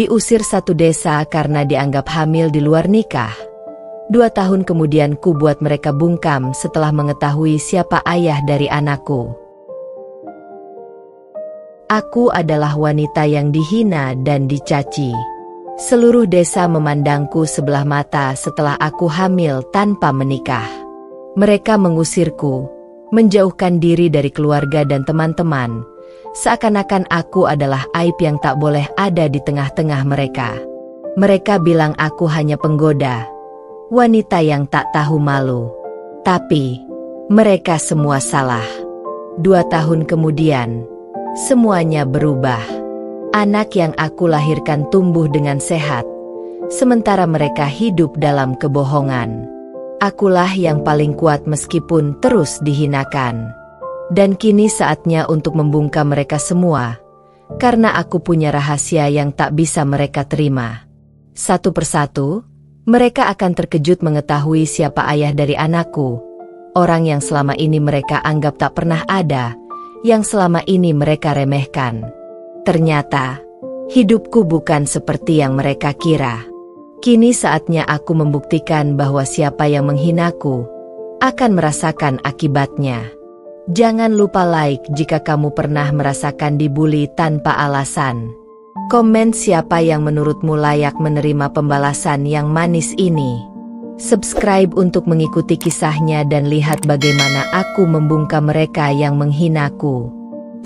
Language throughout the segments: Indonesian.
Diusir satu desa karena dianggap hamil di luar nikah. 2 tahun kemudian ku buat mereka bungkam setelah mengetahui siapa ayah dari anakku. Aku adalah wanita yang dihina dan dicaci. Seluruh desa memandangku sebelah mata setelah aku hamil tanpa menikah. Mereka mengusirku, menjauhkan diri dari keluarga dan teman-teman, seakan-akan aku adalah aib yang tak boleh ada di tengah-tengah mereka. Mereka bilang aku hanya penggoda, wanita yang tak tahu malu. Tapi, mereka semua salah. 2 tahun kemudian, semuanya berubah. Anak yang aku lahirkan tumbuh dengan sehat, sementara mereka hidup dalam kebohongan. Akulah yang paling kuat meskipun terus dihinakan. Dan kini saatnya untuk membungkam mereka semua, karena aku punya rahasia yang tak bisa mereka terima. Satu persatu, mereka akan terkejut mengetahui siapa ayah dari anakku. Orang yang selama ini mereka anggap tak pernah ada, yang selama ini mereka remehkan. Ternyata, hidupku bukan seperti yang mereka kira. Kini saatnya aku membuktikan bahwa siapa yang menghinaku akan merasakan akibatnya. Jangan lupa like jika kamu pernah merasakan dibully tanpa alasan. Komen siapa yang menurutmu layak menerima pembalasan yang manis ini. Subscribe untuk mengikuti kisahnya dan lihat bagaimana aku membungkam mereka yang menghinaku.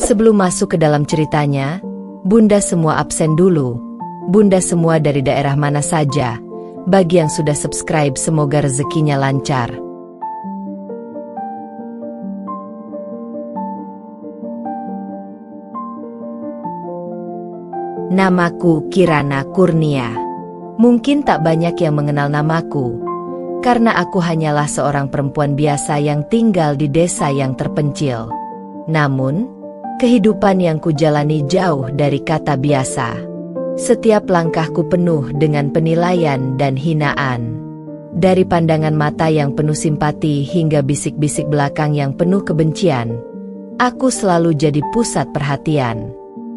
Sebelum masuk ke dalam ceritanya, Bunda semua absen dulu. Bunda semua dari daerah mana saja. Bagi yang sudah subscribe semoga rezekinya lancar. Namaku Kirana Kurnia. Mungkin tak banyak yang mengenal namaku, karena aku hanyalah seorang perempuan biasa yang tinggal di desa yang terpencil. Namun, kehidupan yang kujalani jauh dari kata biasa. Setiap langkahku penuh dengan penilaian dan hinaan. Dari pandangan mata yang penuh simpati hingga bisik-bisik belakang yang penuh kebencian, aku selalu jadi pusat perhatian.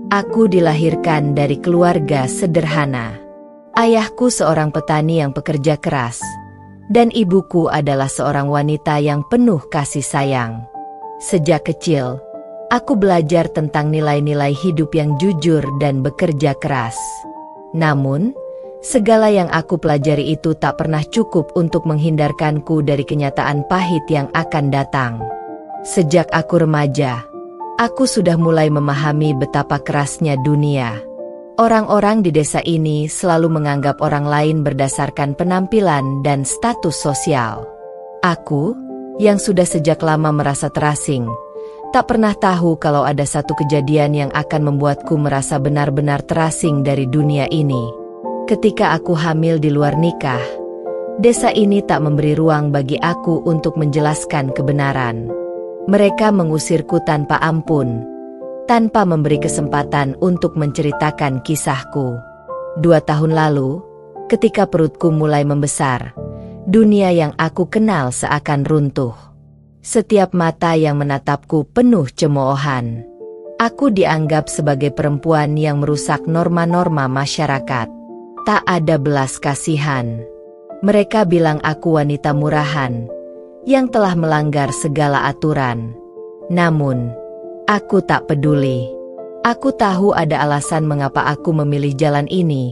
Aku dilahirkan dari keluarga sederhana. Ayahku seorang petani yang pekerja keras, dan ibuku adalah seorang wanita yang penuh kasih sayang. Sejak kecil, aku belajar tentang nilai-nilai hidup yang jujur dan bekerja keras. Namun, segala yang aku pelajari itu tak pernah cukup untuk menghindarkanku dari kenyataan pahit yang akan datang. Sejak aku remaja, aku sudah mulai memahami betapa kerasnya dunia. Orang-orang di desa ini selalu menganggap orang lain berdasarkan penampilan dan status sosial. Aku, yang sudah sejak lama merasa terasing, tak pernah tahu kalau ada satu kejadian yang akan membuatku merasa benar-benar terasing dari dunia ini. Ketika aku hamil di luar nikah, desa ini tak memberi ruang bagi aku untuk menjelaskan kebenaran. Mereka mengusirku tanpa ampun, tanpa memberi kesempatan untuk menceritakan kisahku. 2 tahun lalu, ketika perutku mulai membesar, dunia yang aku kenal seakan runtuh. Setiap mata yang menatapku penuh cemoohan. Aku dianggap sebagai perempuan yang merusak norma-norma masyarakat. Tak ada belas kasihan. Mereka bilang aku wanita murahan, yang telah melanggar segala aturan. Namun, aku tak peduli. Aku tahu ada alasan mengapa aku memilih jalan ini,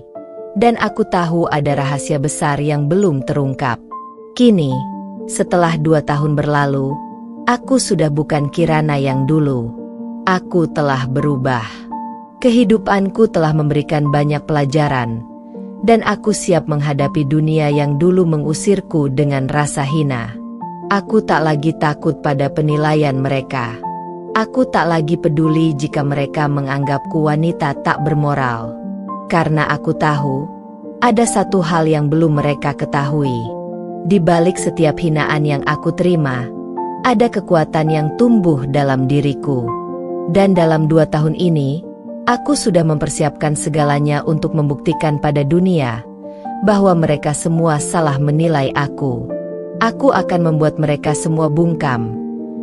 dan aku tahu ada rahasia besar yang belum terungkap. Kini, setelah 2 tahun berlalu, aku sudah bukan Kirana yang dulu. Aku telah berubah. Kehidupanku telah memberikan banyak pelajaran, dan aku siap menghadapi dunia yang dulu mengusirku dengan rasa hina. Aku tak lagi takut pada penilaian mereka. Aku tak lagi peduli jika mereka menganggapku wanita tak bermoral. Karena aku tahu, ada satu hal yang belum mereka ketahui. Di balik setiap hinaan yang aku terima, ada kekuatan yang tumbuh dalam diriku. Dan dalam 2 tahun ini, aku sudah mempersiapkan segalanya untuk membuktikan pada dunia bahwa mereka semua salah menilai aku. Aku akan membuat mereka semua bungkam,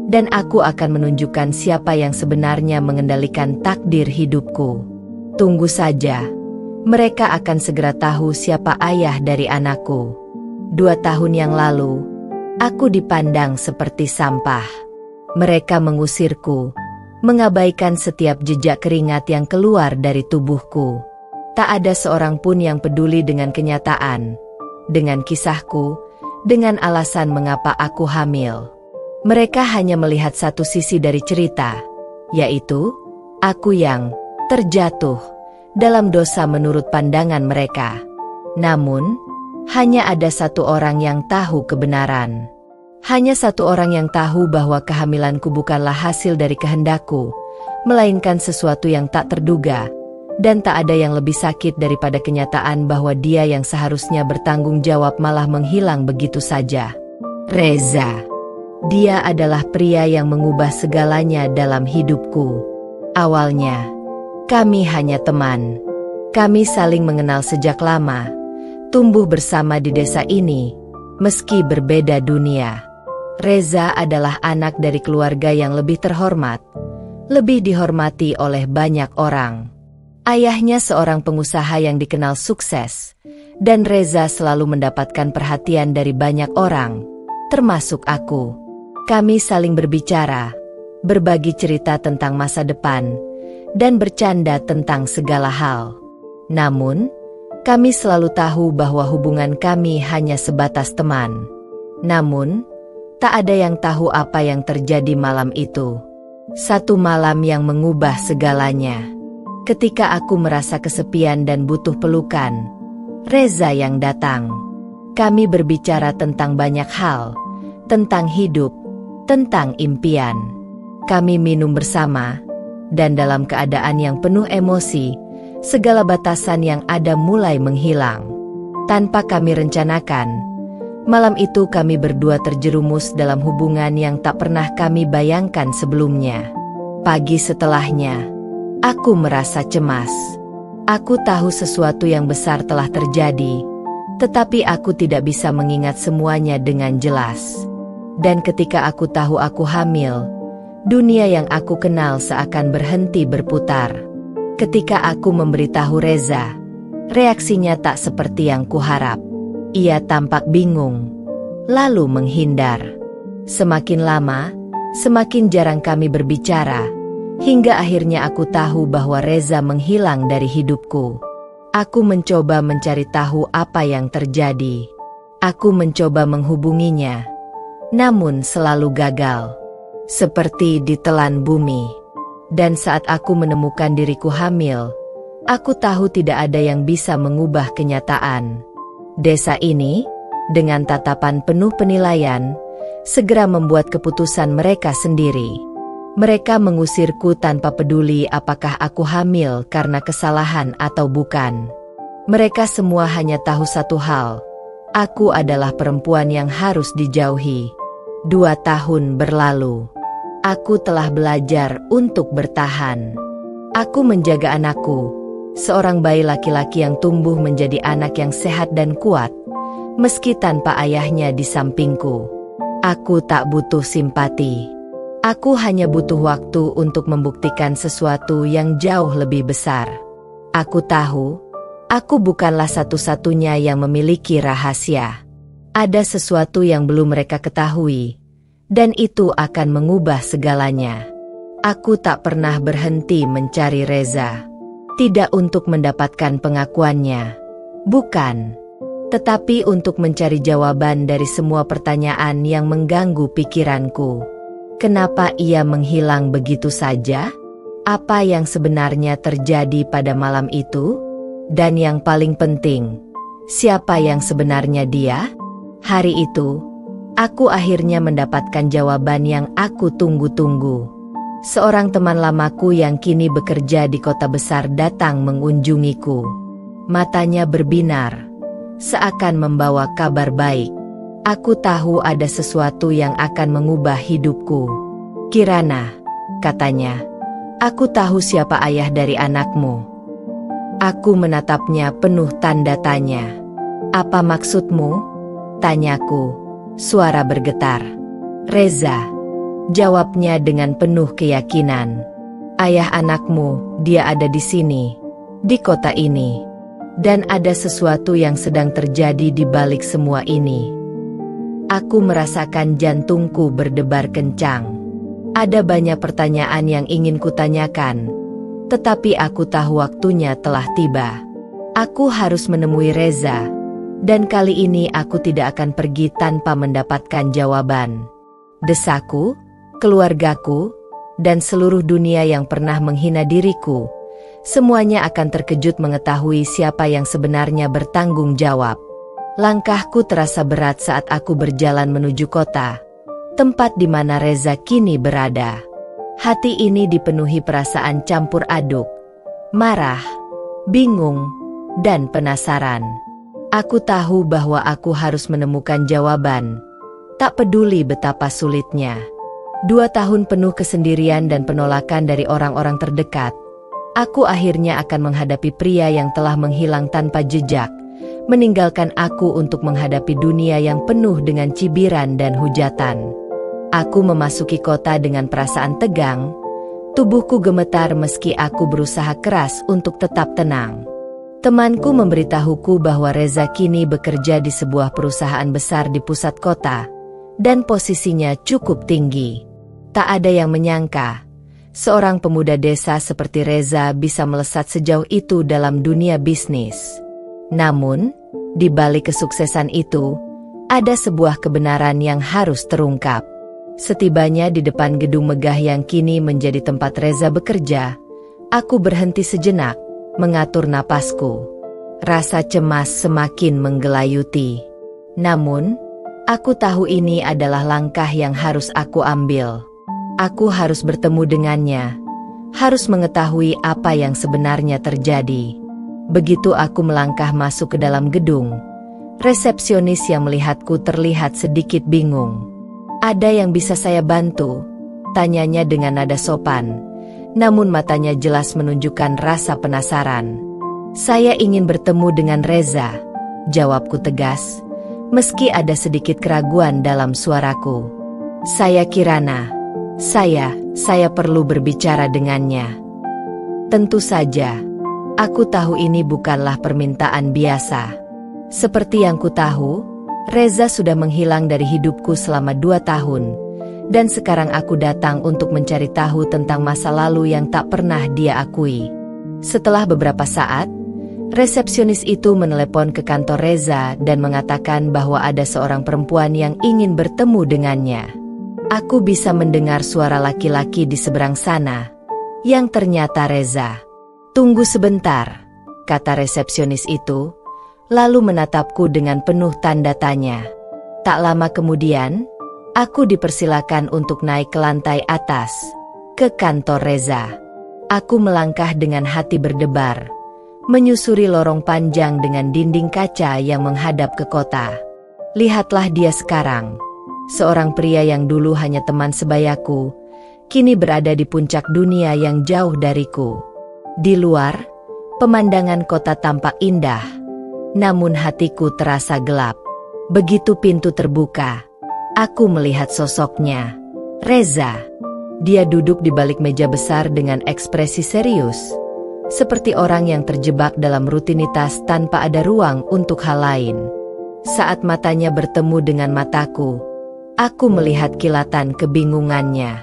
dan aku akan menunjukkan siapa yang sebenarnya mengendalikan takdir hidupku. Tunggu saja, Mereka akan segera tahu siapa ayah dari anakku. 2 tahun yang lalu, aku dipandang seperti sampah. Mereka mengusirku, mengabaikan setiap jejak keringat yang keluar dari tubuhku. Tak ada seorang pun yang peduli dengan kenyataan, dengan kisahku, dengan alasan mengapa aku hamil. Mereka hanya melihat satu sisi dari cerita, yaitu aku yang terjatuh dalam dosa menurut pandangan mereka. Namun, hanya ada satu orang yang tahu kebenaran. Hanya satu orang yang tahu bahwa kehamilanku bukanlah hasil dari kehendakku, melainkan sesuatu yang tak terduga, dan tak ada yang lebih sakit daripada kenyataan bahwa dia yang seharusnya bertanggung jawab malah menghilang begitu saja. Reza. Dia adalah pria yang mengubah segalanya dalam hidupku. Awalnya, kami hanya teman. Kami saling mengenal sejak lama, tumbuh bersama di desa ini, meski berbeda dunia. Reza adalah anak dari keluarga yang lebih terhormat, lebih dihormati oleh banyak orang. Ayahnya seorang pengusaha yang dikenal sukses, dan Reza selalu mendapatkan perhatian dari banyak orang, termasuk aku. Kami saling berbicara, berbagi cerita tentang masa depan, dan bercanda tentang segala hal. Namun, kami selalu tahu bahwa hubungan kami hanya sebatas teman. Namun, tak ada yang tahu apa yang terjadi malam itu. Satu malam yang mengubah segalanya. Ketika aku merasa kesepian dan butuh pelukan, Reza yang datang. Kami berbicara tentang banyak hal, tentang hidup, tentang impian. Kami minum bersama, dan dalam keadaan yang penuh emosi, segala batasan yang ada mulai menghilang. Tanpa kami rencanakan, malam itu kami berdua terjerumus dalam hubungan yang tak pernah kami bayangkan sebelumnya. Pagi setelahnya, aku merasa cemas. Aku tahu sesuatu yang besar telah terjadi, tetapi aku tidak bisa mengingat semuanya dengan jelas. Dan ketika aku tahu aku hamil, dunia yang aku kenal seakan berhenti berputar. Ketika aku memberitahu Reza, reaksinya tak seperti yang kuharap. Ia tampak bingung, lalu menghindar. Semakin lama, semakin jarang kami berbicara, hingga akhirnya aku tahu bahwa Reza menghilang dari hidupku. Aku mencoba mencari tahu apa yang terjadi. Aku mencoba menghubunginya, namun selalu gagal, seperti ditelan bumi. Dan saat aku menemukan diriku hamil, aku tahu tidak ada yang bisa mengubah kenyataan. Desa ini, dengan tatapan penuh penilaian, segera membuat keputusan mereka sendiri. Mereka mengusirku tanpa peduli apakah aku hamil karena kesalahan atau bukan. Mereka semua hanya tahu satu hal, aku adalah perempuan yang harus dijauhi. 2 tahun berlalu. Aku telah belajar untuk bertahan. Aku menjaga anakku, seorang bayi laki-laki yang tumbuh menjadi anak yang sehat dan kuat, meski tanpa ayahnya di sampingku. Aku tak butuh simpati. Aku hanya butuh waktu untuk membuktikan sesuatu yang jauh lebih besar. Aku tahu, aku bukanlah satu-satunya yang memiliki rahasia. Ada sesuatu yang belum mereka ketahui, dan itu akan mengubah segalanya. Aku tak pernah berhenti mencari Reza. Tidak untuk mendapatkan pengakuannya, bukan. Tetapi untuk mencari jawaban dari semua pertanyaan yang mengganggu pikiranku. Kenapa ia menghilang begitu saja? Apa yang sebenarnya terjadi pada malam itu? Dan yang paling penting, siapa yang sebenarnya dia? Hari itu, aku akhirnya mendapatkan jawaban yang aku tunggu-tunggu. Seorang teman lamaku yang kini bekerja di kota besar datang mengunjungiku. Matanya berbinar, seakan membawa kabar baik. Aku tahu ada sesuatu yang akan mengubah hidupku. Kirana, katanya, aku tahu siapa ayah dari anakmu. Aku menatapnya penuh tanda tanya. Apa maksudmu? Tanyaku, suara bergetar. Reza, jawabnya dengan penuh keyakinan. Ayah anakmu, dia ada di sini, di kota ini. Dan ada sesuatu yang sedang terjadi di balik semua ini. Aku merasakan jantungku berdebar kencang. Ada banyak pertanyaan yang ingin kutanyakan, tetapi aku tahu waktunya telah tiba. Aku harus menemui Reza, dan kali ini aku tidak akan pergi tanpa mendapatkan jawaban. Desaku, keluargaku, dan seluruh dunia yang pernah menghina diriku, semuanya akan terkejut mengetahui siapa yang sebenarnya bertanggung jawab. Langkahku terasa berat saat aku berjalan menuju kota, tempat di mana Reza kini berada. Hati ini dipenuhi perasaan campur aduk, marah, bingung, dan penasaran. Aku tahu bahwa aku harus menemukan jawaban, tak peduli betapa sulitnya. 2 tahun penuh kesendirian dan penolakan dari orang-orang terdekat, aku akhirnya akan menghadapi pria yang telah menghilang tanpa jejak, meninggalkan aku untuk menghadapi dunia yang penuh dengan cibiran dan hujatan. Aku memasuki kota dengan perasaan tegang, tubuhku gemetar meski aku berusaha keras untuk tetap tenang. Temanku memberitahuku bahwa Reza kini bekerja di sebuah perusahaan besar di pusat kota, dan posisinya cukup tinggi. Tak ada yang menyangka seorang pemuda desa seperti Reza bisa melesat sejauh itu dalam dunia bisnis. Namun, di balik kesuksesan itu, ada sebuah kebenaran yang harus terungkap. Setibanya di depan gedung megah yang kini menjadi tempat Reza bekerja, aku berhenti sejenak, mengatur napasku. Rasa cemas semakin menggelayuti. Namun, aku tahu ini adalah langkah yang harus aku ambil. Aku harus bertemu dengannya, harus mengetahui apa yang sebenarnya terjadi. Begitu aku melangkah masuk ke dalam gedung, resepsionis yang melihatku terlihat sedikit bingung. "Ada yang bisa saya bantu?" tanyanya dengan nada sopan, namun matanya jelas menunjukkan rasa penasaran. "Saya ingin bertemu dengan Reza," jawabku tegas, meski ada sedikit keraguan dalam suaraku. "Saya Kirana. Saya perlu berbicara dengannya." Tentu saja, aku tahu ini bukanlah permintaan biasa. Seperti yang ku tahu, Reza sudah menghilang dari hidupku selama 2 tahun, dan sekarang aku datang untuk mencari tahu tentang masa lalu yang tak pernah dia akui. Setelah beberapa saat, resepsionis itu menelepon ke kantor Reza dan mengatakan bahwa ada seorang perempuan yang ingin bertemu dengannya. Aku bisa mendengar suara laki-laki di seberang sana, yang ternyata Reza. "Tunggu sebentar," kata resepsionis itu, lalu menatapku dengan penuh tanda tanya. Tak lama kemudian, aku dipersilakan untuk naik ke lantai atas, ke kantor Reza. Aku melangkah dengan hati berdebar, menyusuri lorong panjang dengan dinding kaca yang menghadap ke kota. Lihatlah dia sekarang. Seorang pria yang dulu hanya teman sebayaku, kini berada di puncak dunia yang jauh dariku. Di luar, pemandangan kota tampak indah, namun hatiku terasa gelap. Begitu pintu terbuka, aku melihat sosoknya. Reza. Dia duduk di balik meja besar dengan ekspresi serius, seperti orang yang terjebak dalam rutinitas tanpa ada ruang untuk hal lain. Saat matanya bertemu dengan mataku, aku melihat kilatan kebingungannya.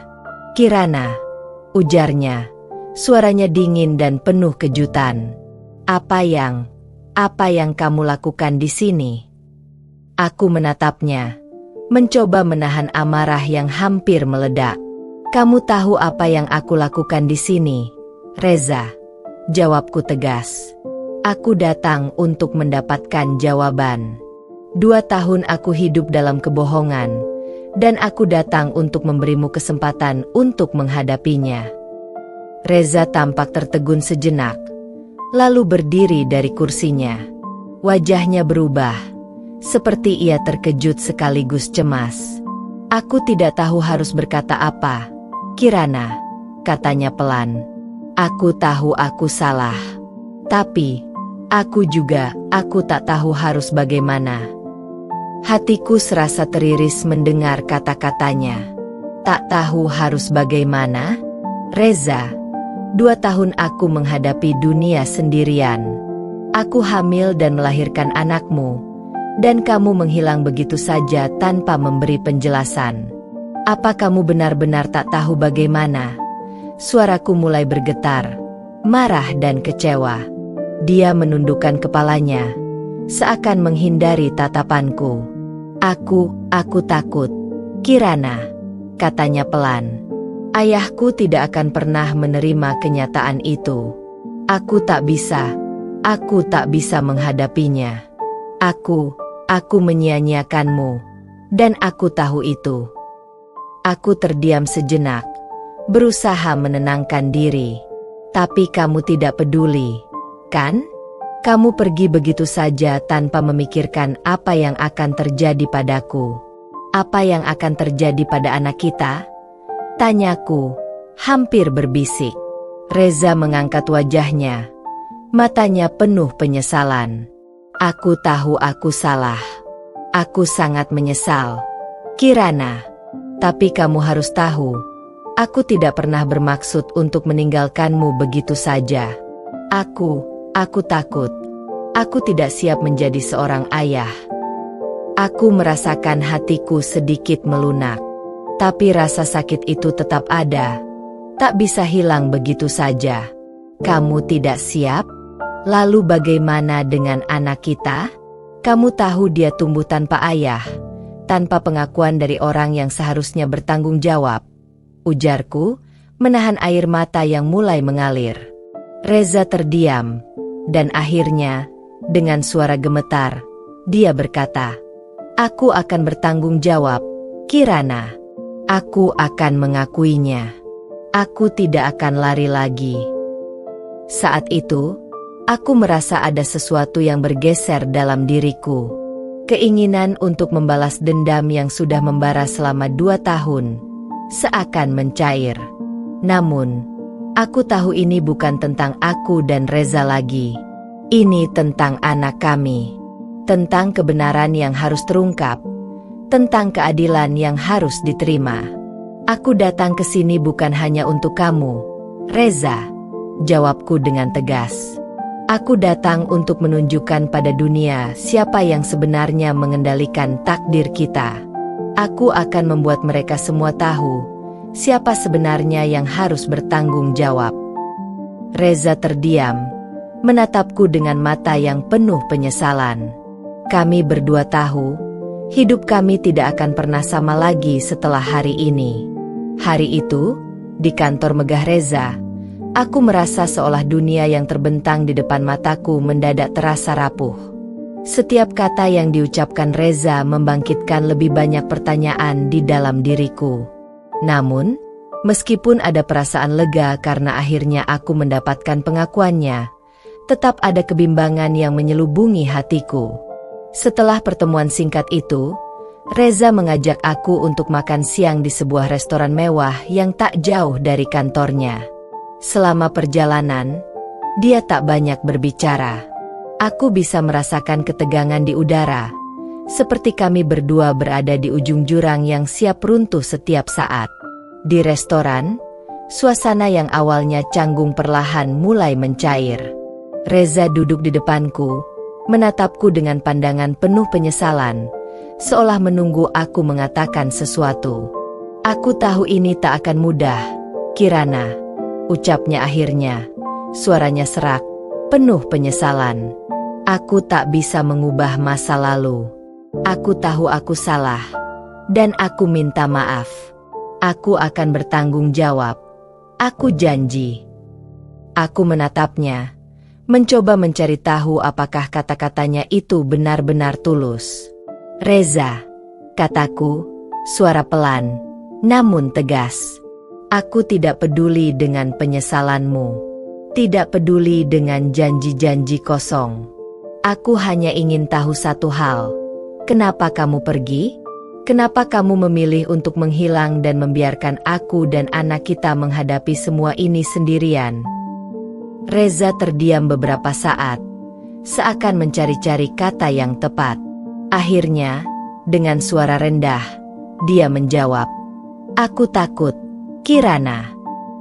"Kirana," ujarnya, suaranya dingin dan penuh kejutan. Apa yang kamu lakukan di sini?" Aku menatapnya, mencoba menahan amarah yang hampir meledak. "Kamu tahu apa yang aku lakukan di sini, Reza?" jawabku tegas. "Aku datang untuk mendapatkan jawaban. 2 tahun aku hidup dalam kebohongan, dan aku datang untuk memberimu kesempatan untuk menghadapinya." Reza tampak tertegun sejenak, lalu berdiri dari kursinya. Wajahnya berubah, seperti ia terkejut sekaligus cemas. "Aku tidak tahu harus berkata apa, Kirana," katanya pelan. "Aku tahu aku salah. Tapi, aku tak tahu harus bagaimana." Hatiku serasa teriris mendengar kata-katanya. Tak tahu harus bagaimana? Reza, 2 tahun aku menghadapi dunia sendirian. Aku hamil dan melahirkan anakmu, dan kamu menghilang begitu saja tanpa memberi penjelasan. Apa kamu benar-benar tak tahu bagaimana? Suaraku mulai bergetar, marah dan kecewa. Dia menundukkan kepalanya, seakan menghindari tatapanku. Aku takut, Kirana, katanya pelan. Ayahku tidak akan pernah menerima kenyataan itu. Aku tak bisa menghadapinya. Aku menyia-nyiakanmu, dan aku tahu itu. Aku terdiam sejenak, berusaha menenangkan diri. Tapi kamu tidak peduli, kan? Kamu pergi begitu saja tanpa memikirkan apa yang akan terjadi padaku. Apa yang akan terjadi pada anak kita? Tanyaku, hampir berbisik. Reza mengangkat wajahnya. Matanya penuh penyesalan. Aku tahu aku salah. Aku sangat menyesal, Kirana. Tapi kamu harus tahu, aku tidak pernah bermaksud untuk meninggalkanmu begitu saja. Aku takut. Aku tidak siap menjadi seorang ayah. Aku merasakan hatiku sedikit melunak. Tapi rasa sakit itu tetap ada. Tak bisa hilang begitu saja. Kamu tidak siap? Lalu bagaimana dengan anak kita? Kamu tahu dia tumbuh tanpa ayah, tanpa pengakuan dari orang yang seharusnya bertanggung jawab. Ujarku, menahan air mata yang mulai mengalir. Reza terdiam, dan akhirnya, dengan suara gemetar, dia berkata, "Aku akan bertanggung jawab, Kirana. Aku akan mengakuinya. Aku tidak akan lari lagi." Saat itu, aku merasa ada sesuatu yang bergeser dalam diriku. Keinginan untuk membalas dendam yang sudah membara selama 2 tahun, seakan mencair. Namun, aku tahu ini bukan tentang aku dan Reza lagi. Ini tentang anak kami. Tentang kebenaran yang harus terungkap. Tentang keadilan yang harus diterima. Aku datang ke sini bukan hanya untuk kamu, Reza, jawabku dengan tegas. Aku datang untuk menunjukkan pada dunia siapa yang sebenarnya mengendalikan takdir kita. Aku akan membuat mereka semua tahu siapa sebenarnya yang harus bertanggung jawab. Reza terdiam, menatapku dengan mata yang penuh penyesalan. Kami berdua tahu, hidup kami tidak akan pernah sama lagi setelah hari ini. Hari itu, di kantor megah Reza, aku merasa seolah dunia yang terbentang di depan mataku mendadak terasa rapuh. Setiap kata yang diucapkan Reza membangkitkan lebih banyak pertanyaan di dalam diriku. Namun, meskipun ada perasaan lega karena akhirnya aku mendapatkan pengakuannya, tetap ada kebimbangan yang menyelubungi hatiku. Setelah pertemuan singkat itu, Reza mengajak aku untuk makan siang di sebuah restoran mewah yang tak jauh dari kantornya. Selama perjalanan, dia tak banyak berbicara. Aku bisa merasakan ketegangan di udara, seperti kami berdua berada di ujung jurang yang siap runtuh setiap saat. Di restoran, suasana yang awalnya canggung perlahan mulai mencair. Reza duduk di depanku, menatapku dengan pandangan penuh penyesalan, seolah menunggu aku mengatakan sesuatu. Aku tahu ini tak akan mudah, Kirana, ucapnya akhirnya. Suaranya serak, penuh penyesalan. Aku tak bisa mengubah masa lalu. Aku tahu aku salah, dan aku minta maaf. Aku akan bertanggung jawab. Aku janji. Aku menatapnya, mencoba mencari tahu apakah kata-katanya itu benar-benar tulus. Reza, kataku, suara pelan, namun tegas. Aku tidak peduli dengan penyesalanmu. Tidak peduli dengan janji-janji kosong. Aku hanya ingin tahu satu hal. Kenapa kamu pergi? Kenapa kamu memilih untuk menghilang dan membiarkan aku dan anak kita menghadapi semua ini sendirian? Reza terdiam beberapa saat, seakan mencari-cari kata yang tepat. Akhirnya, dengan suara rendah, dia menjawab, "Aku takut, Kirana.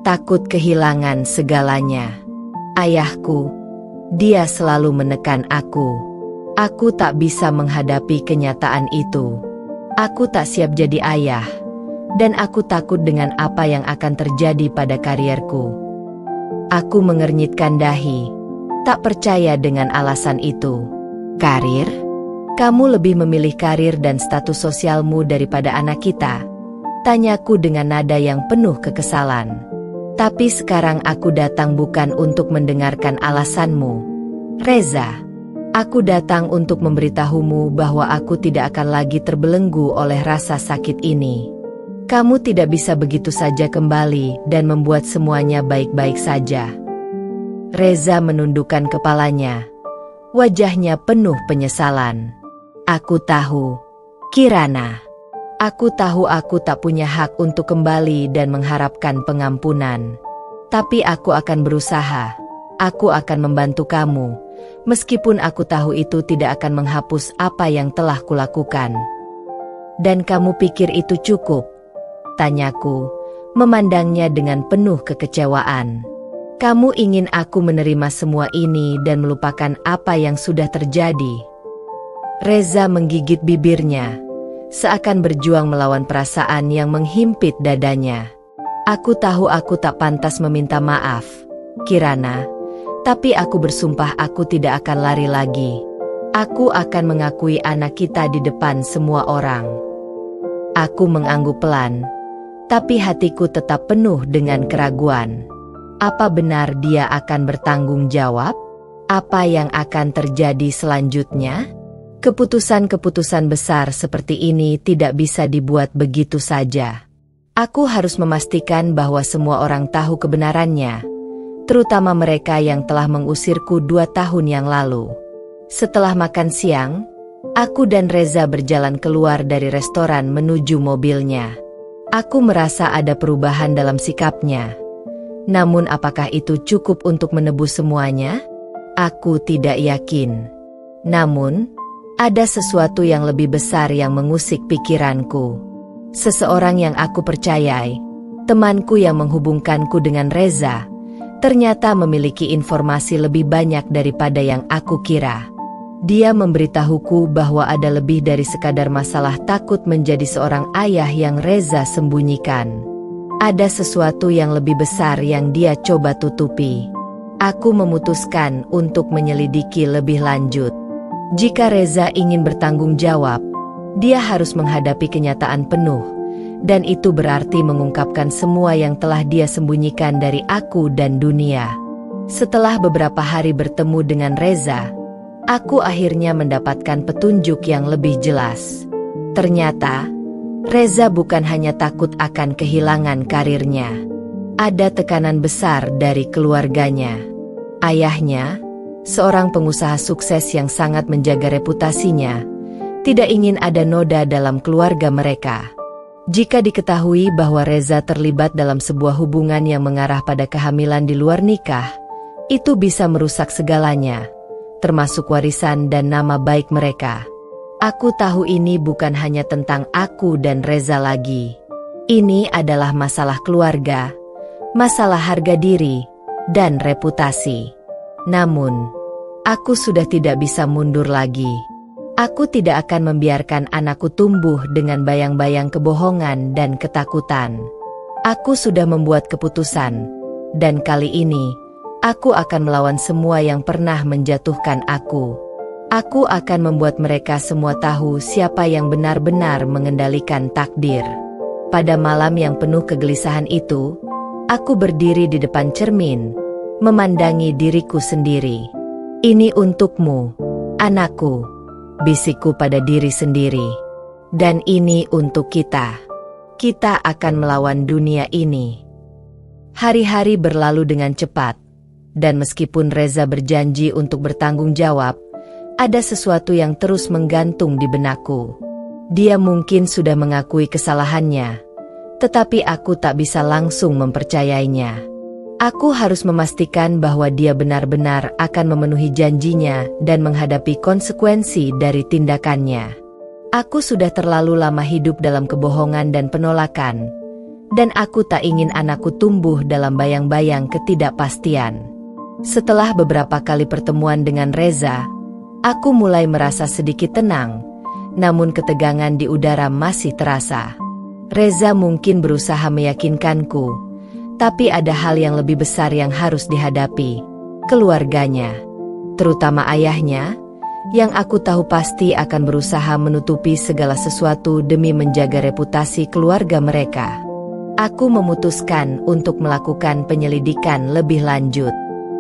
Takut kehilangan segalanya. Ayahku, Dia selalu menekan aku. Aku tak bisa menghadapi kenyataan itu. Aku tak siap jadi ayah, dan aku takut dengan apa yang akan terjadi pada karierku. Aku mengernyitkan dahi, tak percaya dengan alasan itu. Karir? Kamu lebih memilih karir dan status sosialmu daripada anak kita? Tanyaku dengan nada yang penuh kekesalan. Tapi sekarang aku datang bukan untuk mendengarkan alasanmu, Reza. Aku datang untuk memberitahumu bahwa aku tidak akan lagi terbelenggu oleh rasa sakit ini. Kamu tidak bisa begitu saja kembali dan membuat semuanya baik-baik saja. Reza menundukkan kepalanya. Wajahnya penuh penyesalan. Aku tahu, Kirana. Aku tahu aku tak punya hak untuk kembali dan mengharapkan pengampunan. Tapi aku akan berusaha. Aku akan membantu kamu, meskipun aku tahu itu tidak akan menghapus apa yang telah kulakukan. Dan kamu pikir itu cukup? Tanyaku, memandangnya dengan penuh kekecewaan. Kamu ingin aku menerima semua ini dan melupakan apa yang sudah terjadi? Reza menggigit bibirnya, seakan berjuang melawan perasaan yang menghimpit dadanya. Aku tahu aku tak pantas meminta maaf, Kirana, tapi aku bersumpah aku tidak akan lari lagi. Aku akan mengakui anak kita di depan semua orang. Aku mengangguk pelan, tapi hatiku tetap penuh dengan keraguan. Apa benar dia akan bertanggung jawab? Apa yang akan terjadi selanjutnya? Keputusan-keputusan besar seperti ini tidak bisa dibuat begitu saja. Aku harus memastikan bahwa semua orang tahu kebenarannya, terutama mereka yang telah mengusirku 2 tahun yang lalu. Setelah makan siang, aku dan Reza berjalan keluar dari restoran menuju mobilnya. Aku merasa ada perubahan dalam sikapnya. Namun apakah itu cukup untuk menebus semuanya? Aku tidak yakin. Namun, ada sesuatu yang lebih besar yang mengusik pikiranku. Seseorang yang aku percayai, temanku yang menghubungkanku dengan Reza, ternyata memiliki informasi lebih banyak daripada yang aku kira. Dia memberitahuku bahwa ada lebih dari sekadar masalah takut menjadi seorang ayah yang Reza sembunyikan. Ada sesuatu yang lebih besar yang dia coba tutupi. Aku memutuskan untuk menyelidiki lebih lanjut. Jika Reza ingin bertanggung jawab, dia harus menghadapi kenyataan penuh, dan itu berarti mengungkapkan semua yang telah dia sembunyikan dari aku dan dunia. Setelah beberapa hari bertemu dengan Reza, aku akhirnya mendapatkan petunjuk yang lebih jelas. Ternyata, Reza bukan hanya takut akan kehilangan karirnya. Ada tekanan besar dari keluarganya. Ayahnya, seorang pengusaha sukses yang sangat menjaga reputasinya, tidak ingin ada noda dalam keluarga mereka. Jika diketahui bahwa Reza terlibat dalam sebuah hubungan yang mengarah pada kehamilan di luar nikah, itu bisa merusak segalanya, termasuk warisan dan nama baik mereka. Aku tahu ini bukan hanya tentang aku dan Reza lagi. Ini adalah masalah keluarga, masalah harga diri, dan reputasi. Namun, aku sudah tidak bisa mundur lagi. Aku tidak akan membiarkan anakku tumbuh dengan bayang-bayang kebohongan dan ketakutan. Aku sudah membuat keputusan, dan kali ini, aku akan melawan semua yang pernah menjatuhkan aku. Aku akan membuat mereka semua tahu siapa yang benar-benar mengendalikan takdir. Pada malam yang penuh kegelisahan itu, aku berdiri di depan cermin, memandangi diriku sendiri. Ini untukmu, anakku, bisikku pada diri sendiri. Dan ini untuk kita. Kita akan melawan dunia ini. Hari-hari berlalu dengan cepat, dan meskipun Reza berjanji untuk bertanggung jawab, ada sesuatu yang terus menggantung di benakku. Dia mungkin sudah mengakui kesalahannya, tetapi aku tak bisa langsung mempercayainya. Aku harus memastikan bahwa dia benar-benar akan memenuhi janjinya dan menghadapi konsekuensi dari tindakannya. Aku sudah terlalu lama hidup dalam kebohongan dan penolakan, dan aku tak ingin anakku tumbuh dalam bayang-bayang ketidakpastian. Setelah beberapa kali pertemuan dengan Reza, aku mulai merasa sedikit tenang, namun ketegangan di udara masih terasa. Reza mungkin berusaha meyakinkanku, tapi ada hal yang lebih besar yang harus dihadapi, keluarganya. Terutama ayahnya, yang aku tahu pasti akan berusaha menutupi segala sesuatu demi menjaga reputasi keluarga mereka. Aku memutuskan untuk melakukan penyelidikan lebih lanjut.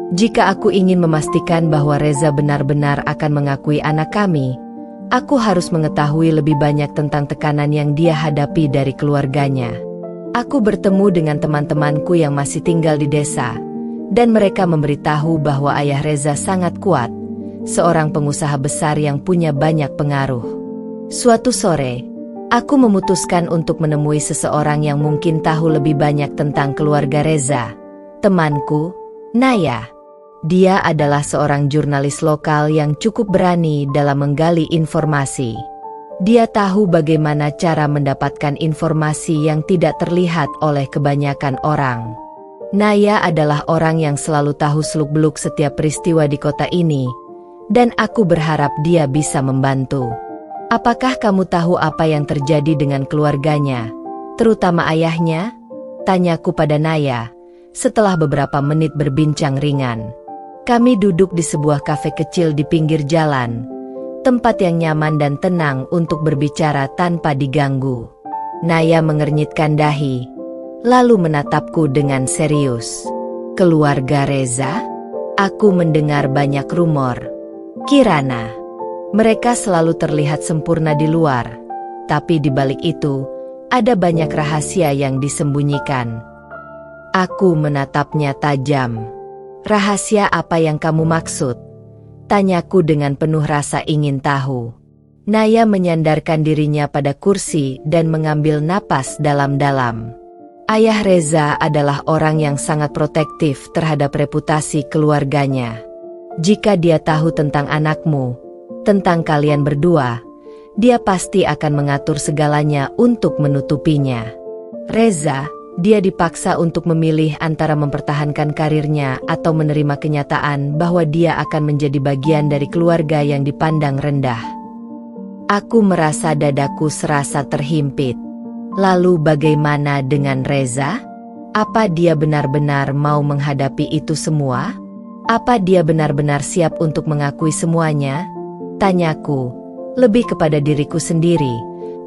Jika aku ingin memastikan bahwa Reza benar-benar akan mengakui anak kami, aku harus mengetahui lebih banyak tentang tekanan yang dia hadapi dari keluarganya. Aku bertemu dengan teman-temanku yang masih tinggal di desa, dan mereka memberitahu bahwa ayah Reza sangat kuat, seorang pengusaha besar yang punya banyak pengaruh. Suatu sore, aku memutuskan untuk menemui seseorang yang mungkin tahu lebih banyak tentang keluarga Reza. Temanku, Naya. Dia adalah seorang jurnalis lokal yang cukup berani dalam menggali informasi. Dia tahu bagaimana cara mendapatkan informasi yang tidak terlihat oleh kebanyakan orang. Naya adalah orang yang selalu tahu seluk-beluk setiap peristiwa di kota ini, dan aku berharap dia bisa membantu. Apakah kamu tahu apa yang terjadi dengan keluarganya, terutama ayahnya? Tanyaku pada Naya, setelah beberapa menit berbincang ringan. Kami duduk di sebuah kafe kecil di pinggir jalan, tempat yang nyaman dan tenang untuk berbicara tanpa diganggu. Naya mengernyitkan dahi, lalu menatapku dengan serius. Keluarga Reza? Aku mendengar banyak rumor. Kirana, mereka selalu terlihat sempurna di luar, tapi di balik itu, ada banyak rahasia yang disembunyikan. Aku menatapnya tajam. Rahasia apa yang kamu maksud? Tanyaku dengan penuh rasa ingin tahu. Naya menyandarkan dirinya pada kursi dan mengambil napas dalam-dalam. Ayah Reza adalah orang yang sangat protektif terhadap reputasi keluarganya. Jika dia tahu tentang anakmu, tentang kalian berdua, dia pasti akan mengatur segalanya untuk menutupinya. Reza, dia dipaksa untuk memilih antara mempertahankan karirnya atau menerima kenyataan bahwa dia akan menjadi bagian dari keluarga yang dipandang rendah. Aku merasa dadaku serasa terhimpit. Lalu bagaimana dengan Reza? Apa dia benar-benar mau menghadapi itu semua? Apa dia benar-benar siap untuk mengakui semuanya? Tanyaku, lebih kepada diriku sendiri,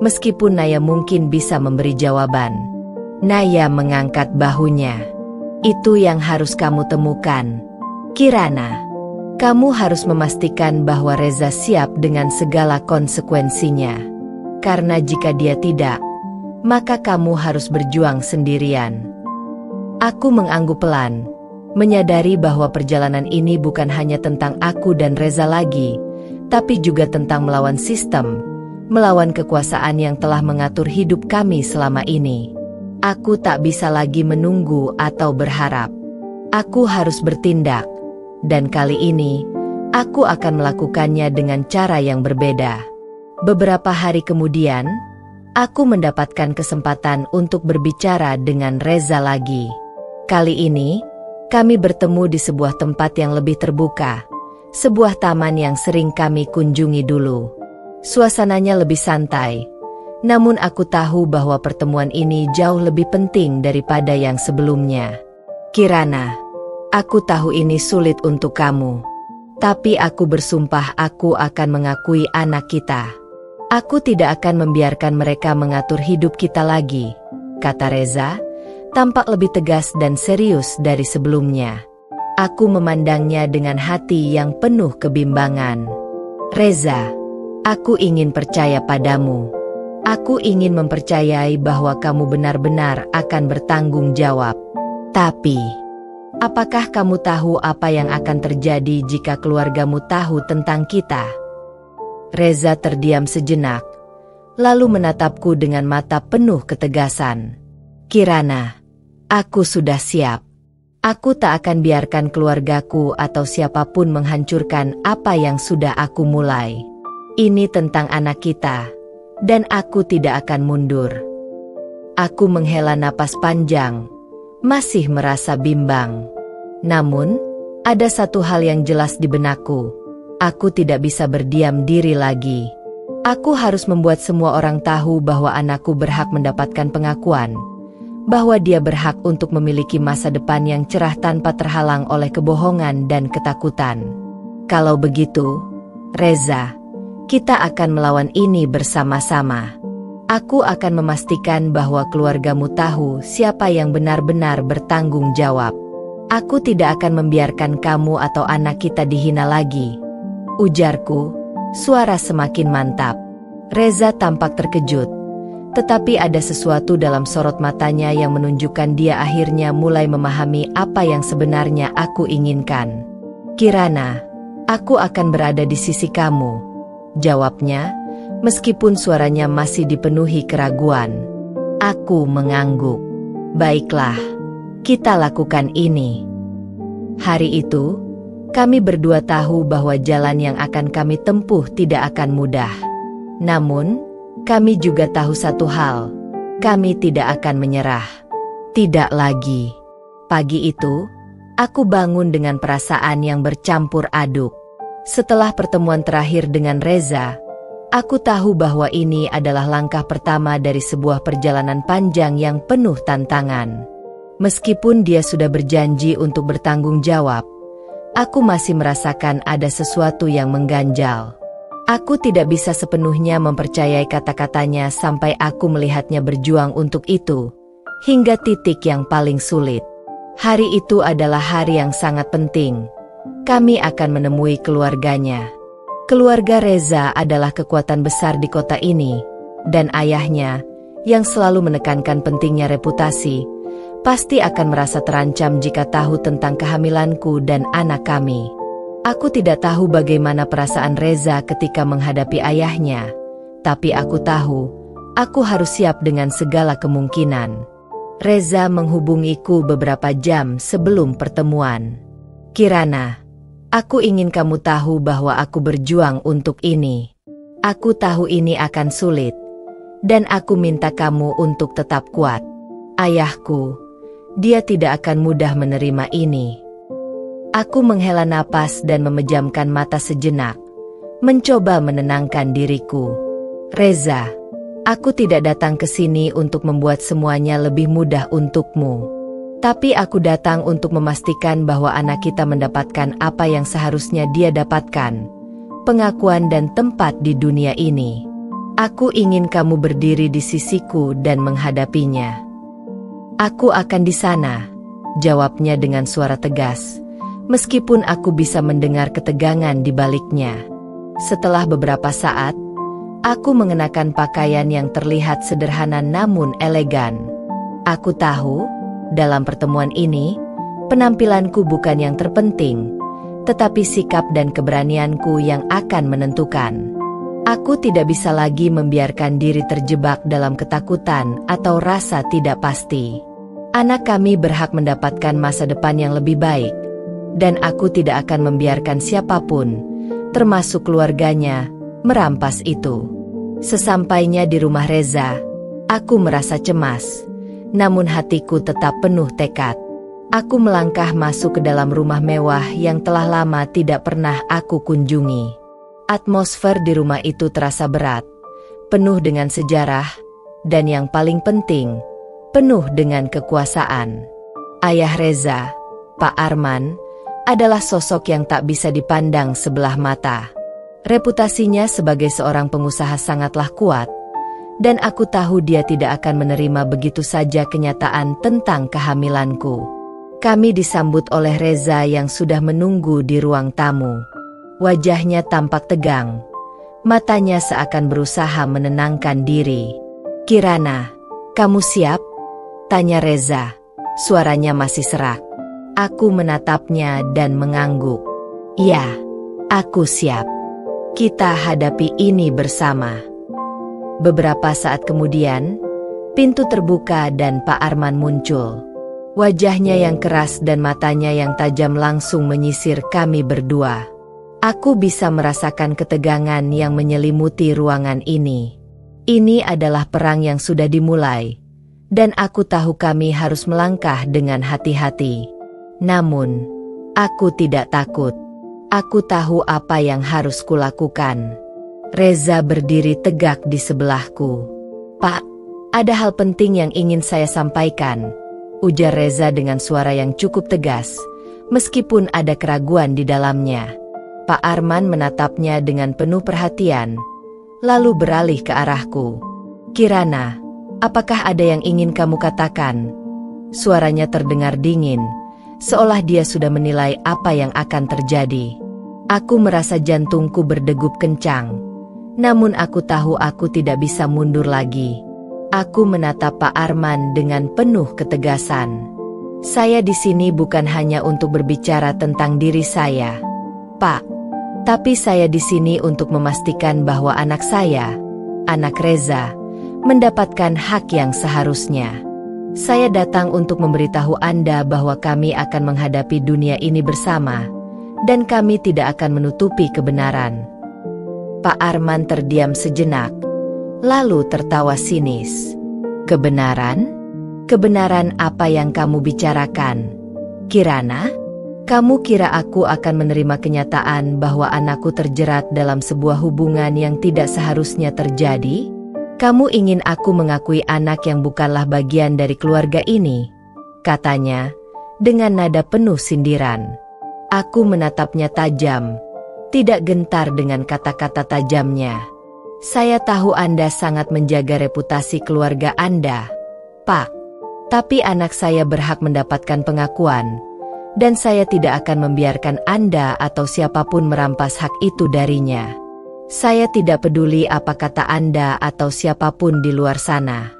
meskipun Naya mungkin bisa memberi jawaban. Naya mengangkat bahunya. Itu yang harus kamu temukan, Kirana. Kamu harus memastikan bahwa Reza siap dengan segala konsekuensinya. Karena jika dia tidak, maka kamu harus berjuang sendirian. Aku mengangguk pelan, menyadari bahwa perjalanan ini bukan hanya tentang aku dan Reza lagi, tapi juga tentang melawan sistem, melawan kekuasaan yang telah mengatur hidup kami selama ini. Aku tak bisa lagi menunggu atau berharap. Aku harus bertindak, dan kali ini, aku akan melakukannya dengan cara yang berbeda. Beberapa hari kemudian, aku mendapatkan kesempatan untuk berbicara dengan Reza lagi. Kali ini, kami bertemu di sebuah tempat yang lebih terbuka, sebuah taman yang sering kami kunjungi dulu. Suasananya lebih santai, namun aku tahu bahwa pertemuan ini jauh lebih penting daripada yang sebelumnya. Kirana, aku tahu ini sulit untuk kamu, tapi aku bersumpah aku akan mengakui anak kita. Aku tidak akan membiarkan mereka mengatur hidup kita lagi, kata Reza, tampak lebih tegas dan serius dari sebelumnya. Aku memandangnya dengan hati yang penuh kebimbangan. Reza, aku ingin percaya padamu. Aku ingin mempercayai bahwa kamu benar-benar akan bertanggung jawab. Tapi, apakah kamu tahu apa yang akan terjadi jika keluargamu tahu tentang kita? Reza terdiam sejenak, lalu menatapku dengan mata penuh ketegasan. Kirana, aku sudah siap. Aku tak akan biarkan keluargaku atau siapapun menghancurkan apa yang sudah aku mulai. Ini tentang anak kita. Dan aku tidak akan mundur. Aku menghela napas panjang, masih merasa bimbang. Namun, Ada satu hal yang jelas di benakku. Aku tidak bisa berdiam diri lagi. Aku harus membuat semua orang tahu bahwa anakku berhak mendapatkan pengakuan, bahwa dia berhak untuk memiliki masa depan yang cerah tanpa terhalang oleh kebohongan dan ketakutan. Kalau begitu, Reza, kita akan melawan ini bersama-sama. Aku akan memastikan bahwa keluargamu tahu siapa yang benar-benar bertanggung jawab. Aku tidak akan membiarkan kamu atau anak kita dihina lagi, ujarku, suara semakin mantap. Reza tampak terkejut, tetapi ada sesuatu dalam sorot matanya yang menunjukkan dia akhirnya mulai memahami apa yang sebenarnya aku inginkan. Kirana, aku akan berada di sisi kamu, jawabnya, meskipun suaranya masih dipenuhi keraguan. Aku mengangguk. Baiklah, kita lakukan ini. Hari itu, kami berdua tahu bahwa jalan yang akan kami tempuh tidak akan mudah. Namun, kami juga tahu satu hal, kami tidak akan menyerah. Tidak lagi. Pagi itu, aku bangun dengan perasaan yang bercampur aduk. Setelah pertemuan terakhir dengan Reza, aku tahu bahwa ini adalah langkah pertama dari sebuah perjalanan panjang yang penuh tantangan. Meskipun dia sudah berjanji untuk bertanggung jawab, aku masih merasakan ada sesuatu yang mengganjal. Aku tidak bisa sepenuhnya mempercayai kata-katanya sampai aku melihatnya berjuang untuk itu, hingga titik yang paling sulit. Hari itu adalah hari yang sangat penting. Kami akan menemui keluarganya. Keluarga Reza adalah kekuatan besar di kota ini, dan ayahnya, yang selalu menekankan pentingnya reputasi, pasti akan merasa terancam jika tahu tentang kehamilanku dan anak kami. Aku tidak tahu bagaimana perasaan Reza ketika menghadapi ayahnya, tapi aku tahu, aku harus siap dengan segala kemungkinan. Reza menghubungiku beberapa jam sebelum pertemuan. Kirana, aku ingin kamu tahu bahwa aku berjuang untuk ini. Aku tahu ini akan sulit, dan aku minta kamu untuk tetap kuat. Ayahku, dia tidak akan mudah menerima ini. Aku menghela napas dan memejamkan mata sejenak, mencoba menenangkan diriku. Reza, aku tidak datang ke sini untuk membuat semuanya lebih mudah untukmu. Tapi aku datang untuk memastikan bahwa anak kita mendapatkan apa yang seharusnya dia dapatkan, pengakuan dan tempat di dunia ini. Aku ingin kamu berdiri di sisiku dan menghadapinya. Aku akan di sana, jawabnya dengan suara tegas, meskipun aku bisa mendengar ketegangan di baliknya. Setelah beberapa saat, aku mengenakan pakaian yang terlihat sederhana namun elegan. Aku tahu, dalam pertemuan ini, penampilanku bukan yang terpenting, tetapi sikap dan keberanianku yang akan menentukan. Aku tidak bisa lagi membiarkan diri terjebak dalam ketakutan atau rasa tidak pasti. Anak kami berhak mendapatkan masa depan yang lebih baik, dan aku tidak akan membiarkan siapapun, termasuk keluarganya, merampas itu. Sesampainya di rumah Reza, aku merasa cemas, namun hatiku tetap penuh tekad. Aku melangkah masuk ke dalam rumah mewah yang telah lama tidak pernah aku kunjungi. Atmosfer di rumah itu terasa berat, penuh dengan sejarah, dan yang paling penting, penuh dengan kekuasaan. Ayah Reza, Pak Arman, adalah sosok yang tak bisa dipandang sebelah mata. Reputasinya sebagai seorang pengusaha sangatlah kuat, dan aku tahu dia tidak akan menerima begitu saja kenyataan tentang kehamilanku. Kami disambut oleh Reza yang sudah menunggu di ruang tamu. Wajahnya tampak tegang, matanya seakan berusaha menenangkan diri. Kirana, kamu siap? Tanya Reza, suaranya masih serak. Aku menatapnya dan mengangguk. Ya, aku siap. Kita hadapi ini bersama. Beberapa saat kemudian, pintu terbuka dan Pak Arman muncul. Wajahnya yang keras dan matanya yang tajam langsung menyisir kami berdua. Aku bisa merasakan ketegangan yang menyelimuti ruangan ini. Ini adalah perang yang sudah dimulai, dan aku tahu kami harus melangkah dengan hati-hati. Namun, Aku tidak takut. Aku tahu apa yang harus kulakukan. Reza berdiri tegak di sebelahku. Pak, ada hal penting yang ingin saya sampaikan, ujar Reza dengan suara yang cukup tegas, meskipun ada keraguan di dalamnya. Pak Arman menatapnya dengan penuh perhatian, lalu beralih ke arahku. Kirana, apakah ada yang ingin kamu katakan? Suaranya terdengar dingin, seolah dia sudah menilai apa yang akan terjadi. Aku merasa jantungku berdegup kencang, namun aku tahu aku tidak bisa mundur lagi. Aku menatap Pak Arman dengan penuh ketegasan. Saya di sini bukan hanya untuk berbicara tentang diri saya, Pak. Tapi saya di sini untuk memastikan bahwa anak saya, anak Reza, mendapatkan hak yang seharusnya. Saya datang untuk memberitahu Anda bahwa kami akan menghadapi dunia ini bersama, dan kami tidak akan menutupi kebenaran. Pak Arman terdiam sejenak, lalu tertawa sinis. Kebenaran? Kebenaran apa yang kamu bicarakan? Kirana? Kamu kira aku akan menerima kenyataan bahwa anakku terjerat dalam sebuah hubungan yang tidak seharusnya terjadi? Kamu ingin aku mengakui anak yang bukanlah bagian dari keluarga ini? Katanya, dengan nada penuh sindiran. Aku menatapnya tajam, tidak gentar dengan kata-kata tajamnya. Saya tahu Anda sangat menjaga reputasi keluarga Anda, Pak. Tapi anak saya berhak mendapatkan pengakuan, dan saya tidak akan membiarkan Anda atau siapapun merampas hak itu darinya. Saya tidak peduli apa kata Anda atau siapapun di luar sana.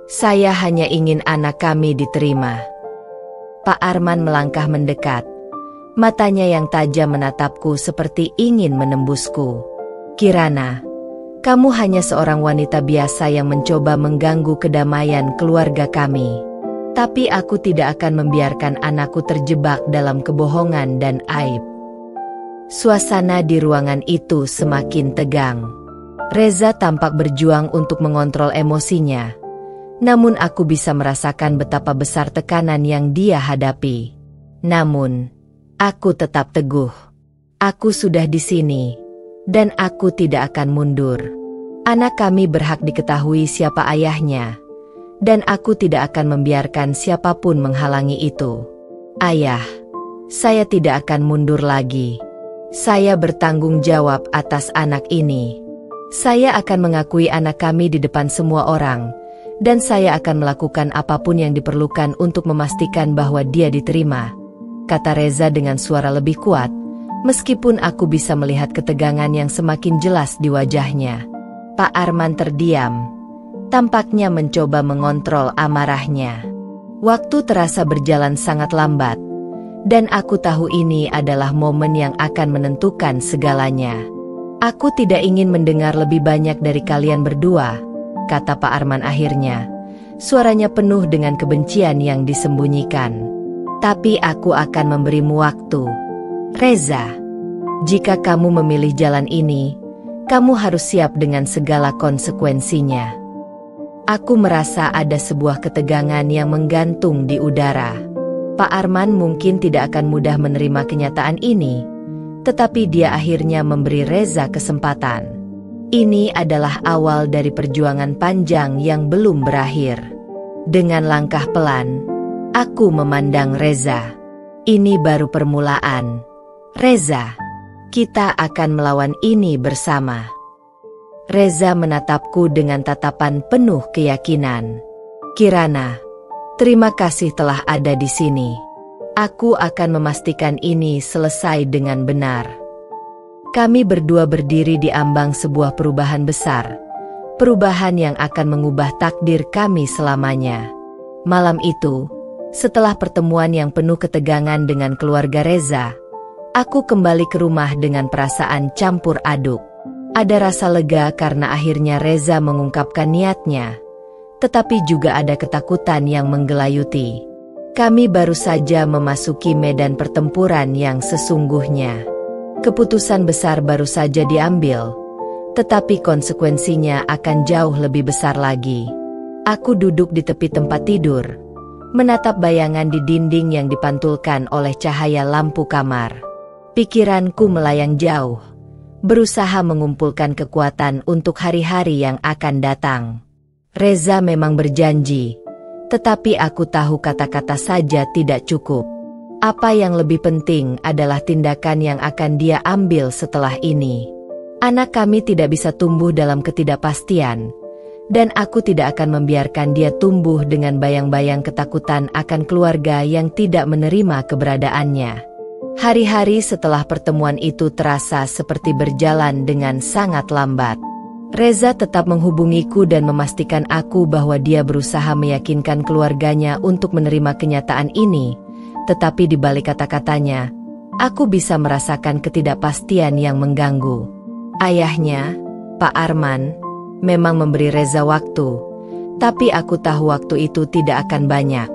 Saya hanya ingin anak kami diterima. Pak Arman melangkah mendekat. Matanya yang tajam menatapku seperti ingin menembusku. Kirana, kamu hanya seorang wanita biasa yang mencoba mengganggu kedamaian keluarga kami. Tapi aku tidak akan membiarkan anakku terjebak dalam kebohongan dan aib. Suasana di ruangan itu semakin tegang. Reza tampak berjuang untuk mengontrol emosinya. Namun aku bisa merasakan betapa besar tekanan yang dia hadapi. Namun, aku tetap teguh. Aku sudah di sini, dan aku tidak akan mundur. Anak kami berhak diketahui siapa ayahnya, dan aku tidak akan membiarkan siapapun menghalangi itu. Ayah, saya tidak akan mundur lagi. Saya bertanggung jawab atas anak ini. Saya akan mengakui anak kami di depan semua orang, dan saya akan melakukan apapun yang diperlukan untuk memastikan bahwa dia diterima, kata Reza dengan suara lebih kuat, meskipun aku bisa melihat ketegangan yang semakin jelas di wajahnya. Pak Arman terdiam, tampaknya mencoba mengontrol amarahnya. Waktu terasa berjalan sangat lambat, dan aku tahu ini adalah momen yang akan menentukan segalanya. Aku tidak ingin mendengar lebih banyak dari kalian berdua, kata Pak Arman akhirnya. Suaranya penuh dengan kebencian yang disembunyikan. Tapi aku akan memberimu waktu. Reza, jika kamu memilih jalan ini, kamu harus siap dengan segala konsekuensinya. Aku merasa ada sebuah ketegangan yang menggantung di udara. Pak Arman mungkin tidak akan mudah menerima kenyataan ini, tetapi dia akhirnya memberi Reza kesempatan. Ini adalah awal dari perjuangan panjang yang belum berakhir. Dengan langkah pelan, aku memandang Reza. Ini baru permulaan. Reza, kita akan melawan ini bersama. Reza menatapku dengan tatapan penuh keyakinan. Kirana, terima kasih telah ada di sini. Aku akan memastikan ini selesai dengan benar. Kami berdua berdiri di ambang sebuah perubahan besar. Perubahan yang akan mengubah takdir kami selamanya. Malam itu, setelah pertemuan yang penuh ketegangan dengan keluarga Reza, aku kembali ke rumah dengan perasaan campur aduk. Ada rasa lega karena akhirnya Reza mengungkapkan niatnya, tetapi juga ada ketakutan yang menggelayuti. Kami baru saja memasuki medan pertempuran yang sesungguhnya. Keputusan besar baru saja diambil, tetapi konsekuensinya akan jauh lebih besar lagi. Aku duduk di tepi tempat tidur, menatap bayangan di dinding yang dipantulkan oleh cahaya lampu kamar. Pikiranku melayang jauh, berusaha mengumpulkan kekuatan untuk hari-hari yang akan datang. Reza memang berjanji, tetapi aku tahu kata-kata saja tidak cukup. Apa yang lebih penting adalah tindakan yang akan dia ambil setelah ini. Anak kami tidak bisa tumbuh dalam ketidakpastian, dan aku tidak akan membiarkan dia tumbuh dengan bayang-bayang ketakutan akan keluarga yang tidak menerima keberadaannya. Hari-hari setelah pertemuan itu terasa seperti berjalan dengan sangat lambat. Reza tetap menghubungiku dan memastikan aku bahwa dia berusaha meyakinkan keluarganya untuk menerima kenyataan ini, tetapi di balik kata-katanya, aku bisa merasakan ketidakpastian yang mengganggu. Ayahnya, Pak Arman, memang memberi Reza waktu, tapi aku tahu waktu itu tidak akan banyak.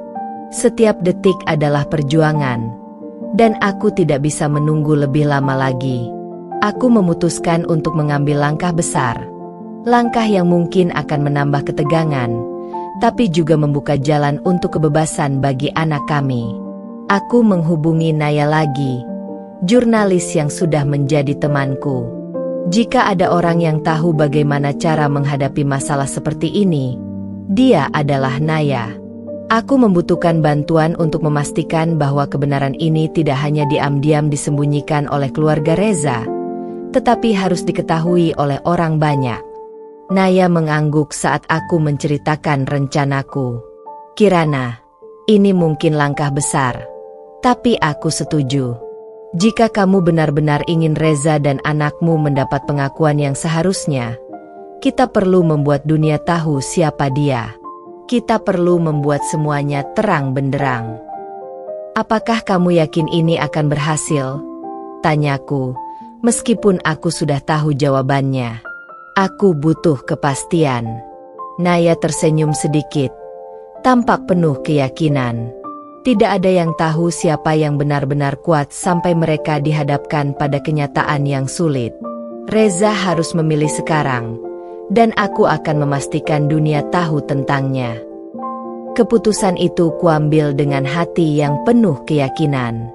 Setiap detik adalah perjuangan, dan aku tidak bisa menunggu lebih lama lagi. Aku memutuskan untuk mengambil langkah besar, langkah yang mungkin akan menambah ketegangan, tapi juga membuka jalan untuk kebebasan bagi anak kami. Aku menghubungi Naya lagi, jurnalis yang sudah menjadi temanku. Jika ada orang yang tahu bagaimana cara menghadapi masalah seperti ini, dia adalah Naya. Aku membutuhkan bantuan untuk memastikan bahwa kebenaran ini tidak hanya diam-diam disembunyikan oleh keluarga Reza, tetapi harus diketahui oleh orang banyak. Naya mengangguk saat aku menceritakan rencanaku. Kirana, ini mungkin langkah besar, tapi aku setuju. Jika kamu benar-benar ingin Reza dan anakmu mendapat pengakuan yang seharusnya, kita perlu membuat dunia tahu siapa dia. Kita perlu membuat semuanya terang benderang. Apakah kamu yakin ini akan berhasil? Tanyaku, meskipun aku sudah tahu jawabannya. Aku butuh kepastian. Naya tersenyum sedikit, tampak penuh keyakinan. Tidak ada yang tahu siapa yang benar-benar kuat sampai mereka dihadapkan pada kenyataan yang sulit. Reza harus memilih sekarang, dan aku akan memastikan dunia tahu tentangnya. Keputusan itu kuambil dengan hati yang penuh keyakinan.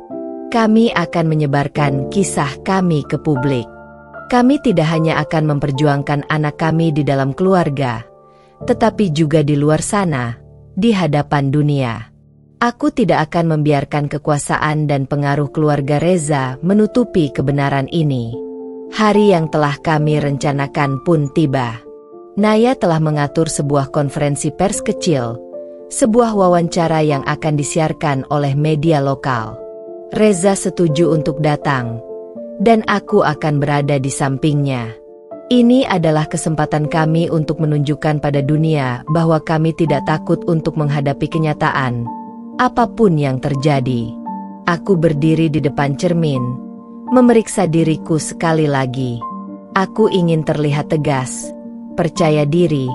Kami akan menyebarkan kisah kami ke publik. Kami tidak hanya akan memperjuangkan anak kami di dalam keluarga, tetapi juga di luar sana, di hadapan dunia. Aku tidak akan membiarkan kekuasaan dan pengaruh keluarga Reza menutupi kebenaran ini. Hari yang telah kami rencanakan pun tiba. Naya telah mengatur sebuah konferensi pers kecil, sebuah wawancara yang akan disiarkan oleh media lokal. Reza setuju untuk datang, dan aku akan berada di sampingnya. Ini adalah kesempatan kami untuk menunjukkan pada dunia bahwa kami tidak takut untuk menghadapi kenyataan, apapun yang terjadi. Aku berdiri di depan cermin, memeriksa diriku sekali lagi. Aku ingin terlihat tegas, percaya diri,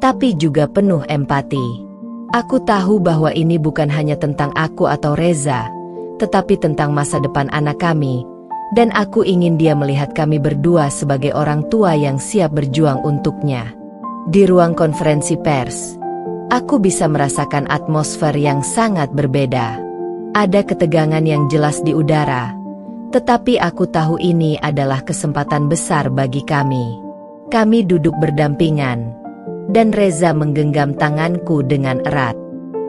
tapi juga penuh empati. Aku tahu bahwa ini bukan hanya tentang aku atau Reza, tetapi tentang masa depan anak kami, dan aku ingin dia melihat kami berdua sebagai orang tua yang siap berjuang untuknya. Di ruang konferensi pers, aku bisa merasakan atmosfer yang sangat berbeda. Ada ketegangan yang jelas di udara, tetapi aku tahu ini adalah kesempatan besar bagi kami. Kami duduk berdampingan, dan Reza menggenggam tanganku dengan erat.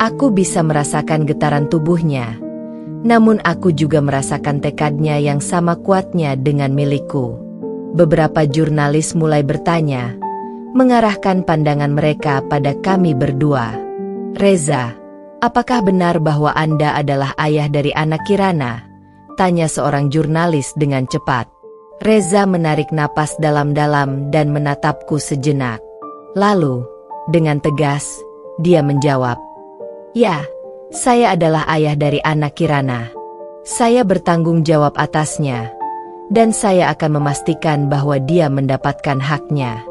Aku bisa merasakan getaran tubuhnya, namun aku juga merasakan tekadnya yang sama kuatnya dengan milikku. Beberapa jurnalis mulai bertanya, mengarahkan pandangan mereka pada kami berdua. Reza, apakah benar bahwa Anda adalah ayah dari anak Kirana? Tanya seorang jurnalis dengan cepat. Reza menarik napas dalam-dalam dan menatapku sejenak. Lalu, dengan tegas, dia menjawab, "Ya, saya adalah ayah dari anak Kirana. Saya bertanggung jawab atasnya, dan saya akan memastikan bahwa dia mendapatkan haknya.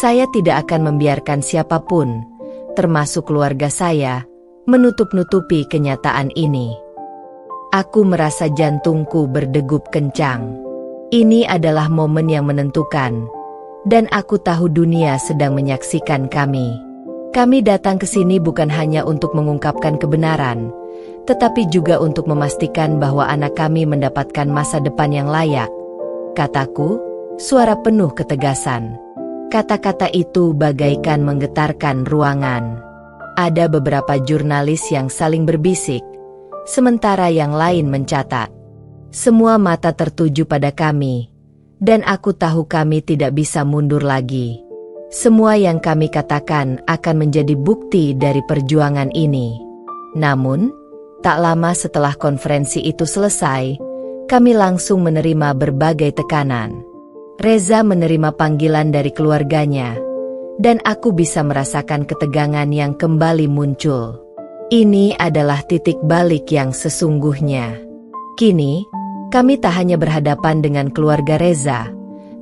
Saya tidak akan membiarkan siapapun, termasuk keluarga saya, menutup-nutupi kenyataan ini." Aku merasa jantungku berdegup kencang. Ini adalah momen yang menentukan, dan aku tahu dunia sedang menyaksikan kami. Kami datang ke sini bukan hanya untuk mengungkapkan kebenaran, tetapi juga untuk memastikan bahwa anak kami mendapatkan masa depan yang layak, kataku, suara penuh ketegasan. Kata-kata itu bagaikan menggetarkan ruangan. Ada beberapa jurnalis yang saling berbisik, sementara yang lain mencatat. Semua mata tertuju pada kami, dan aku tahu kami tidak bisa mundur lagi. Semua yang kami katakan akan menjadi bukti dari perjuangan ini. Namun, tak lama setelah konferensi itu selesai, kami langsung menerima berbagai tekanan. Reza menerima panggilan dari keluarganya, dan aku bisa merasakan ketegangan yang kembali muncul. Ini adalah titik balik yang sesungguhnya. Kini, kami tak hanya berhadapan dengan keluarga Reza,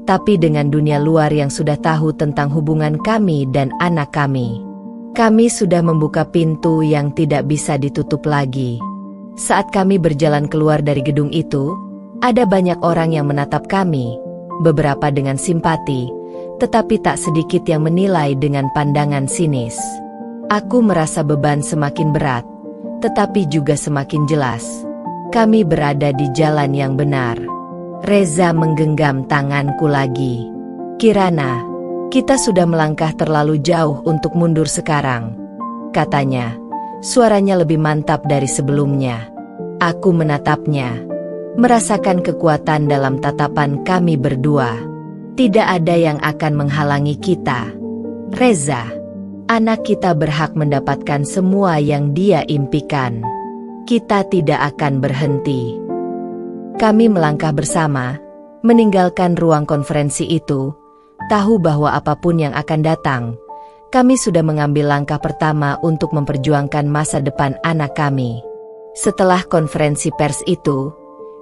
tapi dengan dunia luar yang sudah tahu tentang hubungan kami dan anak kami. Kami sudah membuka pintu yang tidak bisa ditutup lagi. Saat kami berjalan keluar dari gedung itu, ada banyak orang yang menatap kami, beberapa dengan simpati, tetapi tak sedikit yang menilai dengan pandangan sinis. Aku merasa beban semakin berat, tetapi juga semakin jelas. Kami berada di jalan yang benar. Reza menggenggam tanganku lagi. Kirana, kita sudah melangkah terlalu jauh untuk mundur sekarang, katanya. Suaranya lebih mantap dari sebelumnya. Aku menatapnya, merasakan kekuatan dalam tatapan kami berdua. Tidak ada yang akan menghalangi kita. Reza, anak kita berhak mendapatkan semua yang dia impikan. Kita tidak akan berhenti. Kami melangkah bersama, meninggalkan ruang konferensi itu, tahu bahwa apapun yang akan datang, kami sudah mengambil langkah pertama untuk memperjuangkan masa depan anak kami. Setelah konferensi pers itu,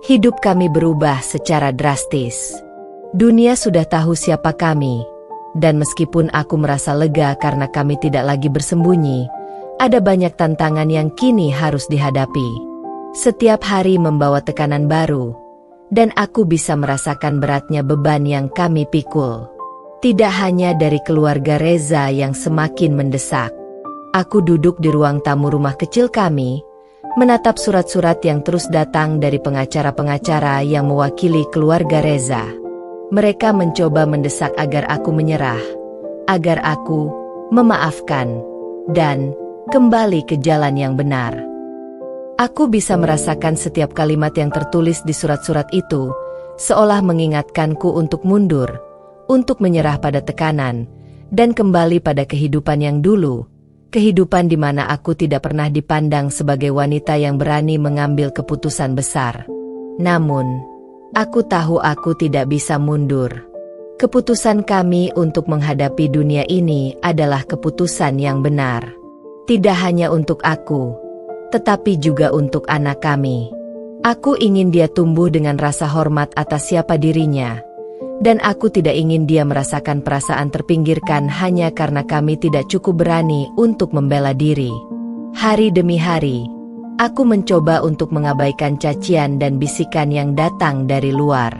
hidup kami berubah secara drastis. Dunia sudah tahu siapa kami, dan meskipun aku merasa lega karena kami tidak lagi bersembunyi, ada banyak tantangan yang kini harus dihadapi. Setiap hari membawa tekanan baru, dan aku bisa merasakan beratnya beban yang kami pikul. Tidak hanya dari keluarga Reza yang semakin mendesak. Aku duduk di ruang tamu rumah kecil kami, menatap surat-surat yang terus datang dari pengacara-pengacara yang mewakili keluarga Reza. Mereka mencoba mendesak agar aku menyerah, agar aku memaafkan, dan kembali ke jalan yang benar. Aku bisa merasakan setiap kalimat yang tertulis di surat-surat itu, seolah mengingatkanku untuk mundur, untuk menyerah pada tekanan, dan kembali pada kehidupan yang dulu, kehidupan di mana aku tidak pernah dipandang sebagai wanita yang berani mengambil keputusan besar. Namun, aku tahu aku tidak bisa mundur. Keputusan kami untuk menghadapi dunia ini adalah keputusan yang benar. Tidak hanya untuk aku, tetapi juga untuk anak kami. Aku ingin dia tumbuh dengan rasa hormat atas siapa dirinya, dan aku tidak ingin dia merasakan perasaan terpinggirkan hanya karena kami tidak cukup berani untuk membela diri. Hari demi hari, aku mencoba untuk mengabaikan cacian dan bisikan yang datang dari luar.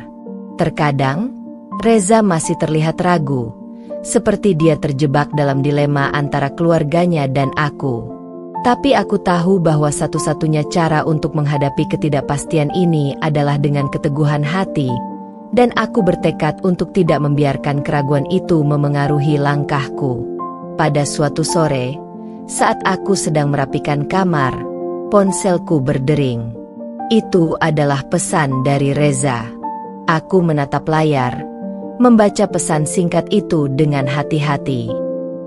Terkadang, Reza masih terlihat ragu, seperti dia terjebak dalam dilema antara keluarganya dan aku. Tapi aku tahu bahwa satu-satunya cara untuk menghadapi ketidakpastian ini adalah dengan keteguhan hati, dan aku bertekad untuk tidak membiarkan keraguan itu memengaruhi langkahku. Pada suatu sore, saat aku sedang merapikan kamar, ponselku berdering. Itu adalah pesan dari Reza. Aku menatap layar, membaca pesan singkat itu dengan hati-hati.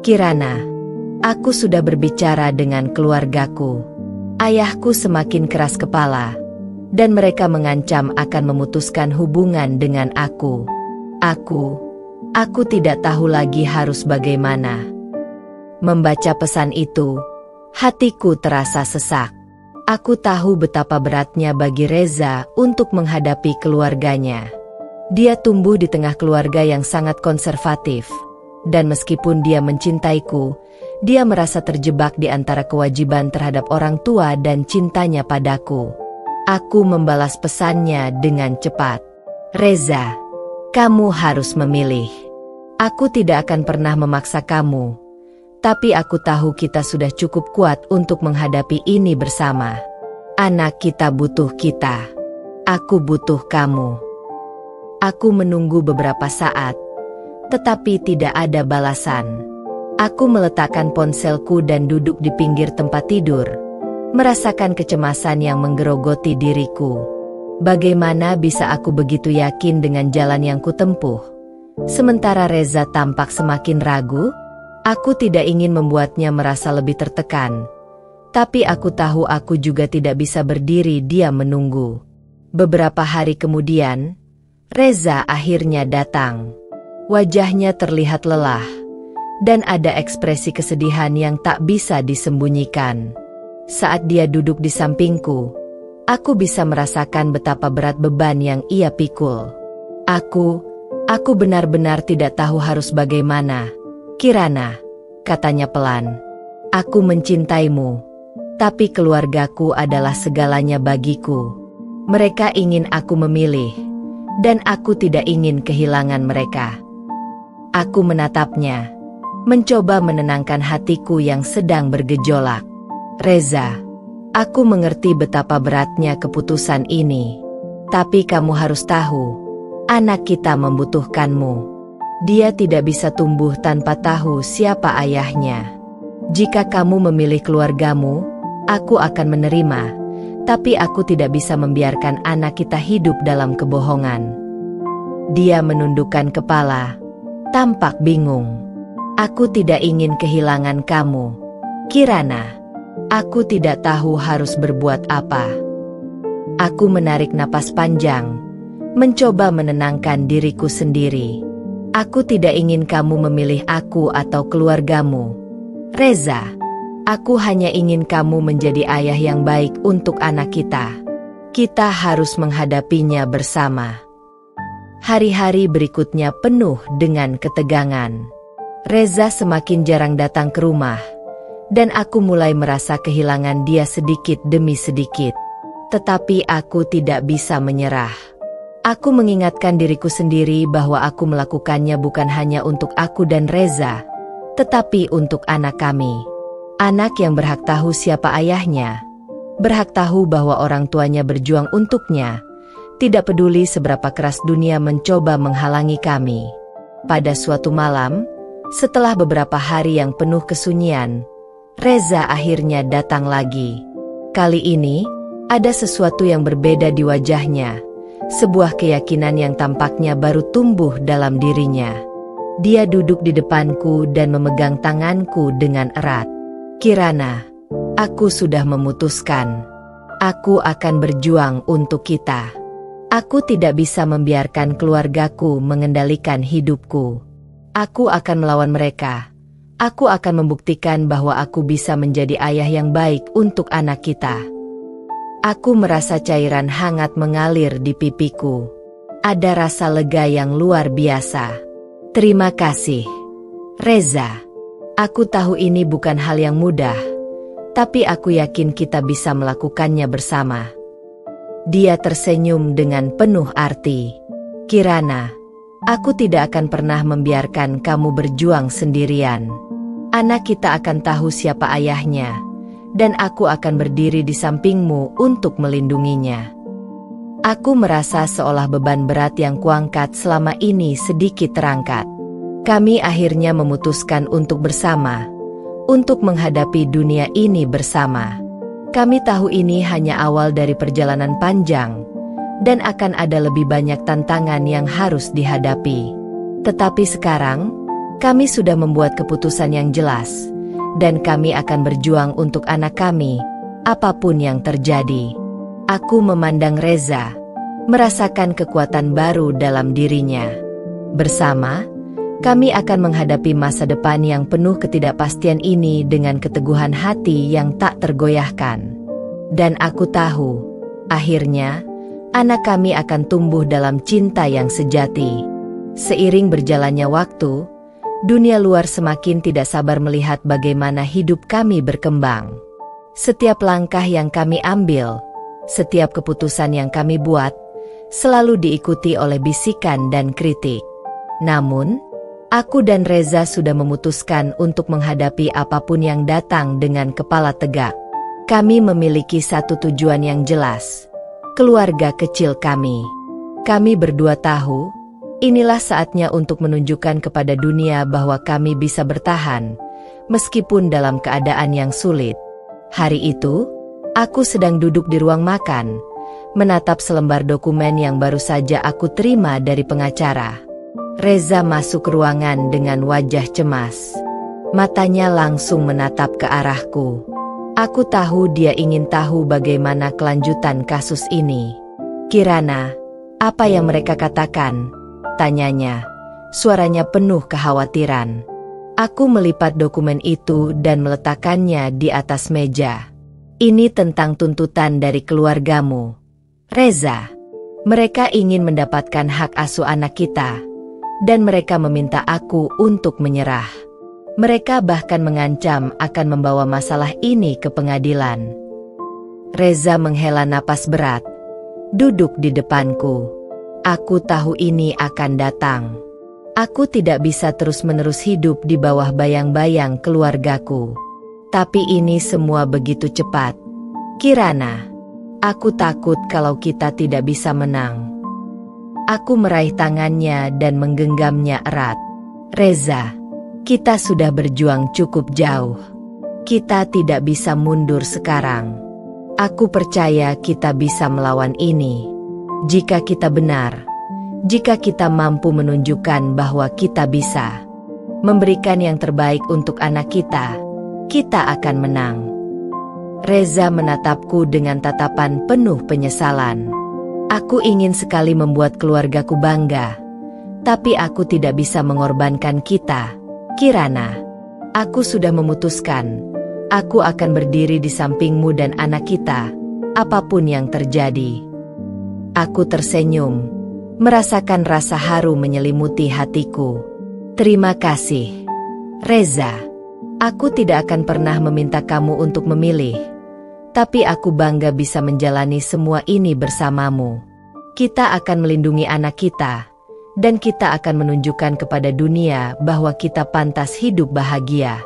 Kirana, aku sudah berbicara dengan keluargaku. Ayahku semakin keras kepala, dan mereka mengancam akan memutuskan hubungan dengan aku. Aku tidak tahu lagi harus bagaimana. Membaca pesan itu, hatiku terasa sesak. Aku tahu betapa beratnya bagi Reza untuk menghadapi keluarganya. Dia tumbuh di tengah keluarga yang sangat konservatif, dan meskipun dia mencintaiku, dia merasa terjebak di antara kewajiban terhadap orang tua dan cintanya padaku. Aku membalas pesannya dengan cepat. Reza, kamu harus memilih. Aku tidak akan pernah memaksa kamu, Tapi aku tahu kita sudah cukup kuat untuk menghadapi ini bersama. Anak kita butuh kita. Aku butuh kamu. Aku menunggu beberapa saat, tetapi tidak ada balasan. Aku meletakkan ponselku dan duduk di pinggir tempat tidur, merasakan kecemasan yang menggerogoti diriku. Bagaimana bisa aku begitu yakin dengan jalan yang kutempuh, sementara Reza tampak semakin ragu? Aku tidak ingin membuatnya merasa lebih tertekan, tapi aku tahu aku juga tidak bisa berdiri diam menunggu. Beberapa hari kemudian, Reza akhirnya datang. Wajahnya terlihat lelah, dan ada ekspresi kesedihan yang tak bisa disembunyikan. Saat dia duduk di sampingku, aku bisa merasakan betapa berat beban yang ia pikul. Aku benar-benar tidak tahu harus bagaimana. Kirana, katanya pelan. Aku mencintaimu, tapi keluargaku adalah segalanya bagiku. Mereka ingin aku memilih, dan aku tidak ingin kehilangan mereka. Aku menatapnya, mencoba menenangkan hatiku yang sedang bergejolak. Reza, aku mengerti betapa beratnya keputusan ini. Tapi kamu harus tahu, anak kita membutuhkanmu. Dia tidak bisa tumbuh tanpa tahu siapa ayahnya. Jika kamu memilih keluargamu, aku akan menerima, tapi aku tidak bisa membiarkan anak kita hidup dalam kebohongan. Dia menundukkan kepala, tampak bingung. Aku tidak ingin kehilangan kamu, Kirana. Aku tidak tahu harus berbuat apa. Aku menarik napas panjang, mencoba menenangkan diriku sendiri. Aku tidak ingin kamu memilih aku atau keluargamu, Reza. Aku hanya ingin kamu menjadi ayah yang baik untuk anak kita. Kita harus menghadapinya bersama. Hari-hari berikutnya penuh dengan ketegangan. Reza semakin jarang datang ke rumah, dan aku mulai merasa kehilangan dia sedikit demi sedikit. Tetapi aku tidak bisa menyerah. Aku mengingatkan diriku sendiri bahwa aku melakukannya bukan hanya untuk aku dan Reza, tetapi untuk anak kami. Anak yang berhak tahu siapa ayahnya, berhak tahu bahwa orang tuanya berjuang untuknya, tidak peduli seberapa keras dunia mencoba menghalangi kami. Pada suatu malam, setelah beberapa hari yang penuh kesunyian, Reza akhirnya datang lagi. Kali ini, ada sesuatu yang berbeda di wajahnya. Sebuah keyakinan yang tampaknya baru tumbuh dalam dirinya. Dia duduk di depanku dan memegang tanganku dengan erat. Kirana, aku sudah memutuskan. Aku akan berjuang untuk kita. Aku tidak bisa membiarkan keluargaku mengendalikan hidupku. Aku akan melawan mereka. Aku akan membuktikan bahwa aku bisa menjadi ayah yang baik untuk anak kita. Aku merasa cairan hangat mengalir di pipiku. Ada rasa lega yang luar biasa. Terima kasih, Reza. Aku tahu ini bukan hal yang mudah, tapi aku yakin kita bisa melakukannya bersama. Dia tersenyum dengan penuh arti. Kirana, aku tidak akan pernah membiarkan kamu berjuang sendirian. Anak kita akan tahu siapa ayahnya, dan aku akan berdiri di sampingmu untuk melindunginya. Aku merasa seolah beban berat yang kuangkat selama ini sedikit terangkat. Kami akhirnya memutuskan untuk bersama, untuk menghadapi dunia ini bersama. Kami tahu ini hanya awal dari perjalanan panjang, dan akan ada lebih banyak tantangan yang harus dihadapi. Tetapi sekarang, kami sudah membuat keputusan yang jelas, dan kami akan berjuang untuk anak kami, apapun yang terjadi. Aku memandang Reza, merasakan kekuatan baru dalam dirinya. Bersama, kami akan menghadapi masa depan yang penuh ketidakpastian ini dengan keteguhan hati yang tak tergoyahkan. Dan aku tahu, akhirnya, anak kami akan tumbuh dalam cinta yang sejati. Seiring berjalannya waktu, dunia luar semakin tidak sabar melihat bagaimana hidup kami berkembang. Setiap langkah yang kami ambil, setiap keputusan yang kami buat, selalu diikuti oleh bisikan dan kritik. Namun, Aku dan Reza sudah memutuskan untuk menghadapi apapun yang datang dengan kepala tegak. Kami memiliki satu tujuan yang jelas. Keluarga kecil kami. Kami berdua tahu, inilah saatnya untuk menunjukkan kepada dunia bahwa kami bisa bertahan, meskipun dalam keadaan yang sulit. Hari itu, aku sedang duduk di ruang makan, menatap selembar dokumen yang baru saja aku terima dari pengacara. Reza masuk ke ruangan dengan wajah cemas. Matanya langsung menatap ke arahku. Aku tahu dia ingin tahu bagaimana kelanjutan kasus ini. "Kirana, apa yang mereka katakan?" tanyanya. Suaranya penuh kekhawatiran. Aku melipat dokumen itu dan meletakkannya di atas meja. "Ini tentang tuntutan dari keluargamu, Reza. Mereka ingin mendapatkan hak asuh anak kita, dan mereka meminta aku untuk menyerah. Mereka bahkan mengancam akan membawa masalah ini ke pengadilan." Reza menghela napas berat, duduk di depanku. Aku tahu ini akan datang. Aku tidak bisa terus-menerus hidup di bawah bayang-bayang keluargaku. Tapi ini semua begitu cepat. "Kirana, aku takut kalau kita tidak bisa menang." Aku meraih tangannya dan menggenggamnya erat. "Reza, kita sudah berjuang cukup jauh. Kita tidak bisa mundur sekarang. Aku percaya kita bisa melawan ini. Jika kita benar, jika kita mampu menunjukkan bahwa kita bisa memberikan yang terbaik untuk anak kita, kita akan menang." Reza menatapku dengan tatapan penuh penyesalan. Aku ingin sekali membuat keluargaku bangga, tapi aku tidak bisa mengorbankan kita, Kirana. Aku sudah memutuskan, aku akan berdiri di sampingmu dan anak kita, apapun yang terjadi. Aku tersenyum, merasakan rasa haru menyelimuti hatiku. "Terima kasih, Reza. Aku tidak akan pernah meminta kamu untuk memilih. Tapi aku bangga bisa menjalani semua ini bersamamu. Kita akan melindungi anak kita, dan kita akan menunjukkan kepada dunia bahwa kita pantas hidup bahagia."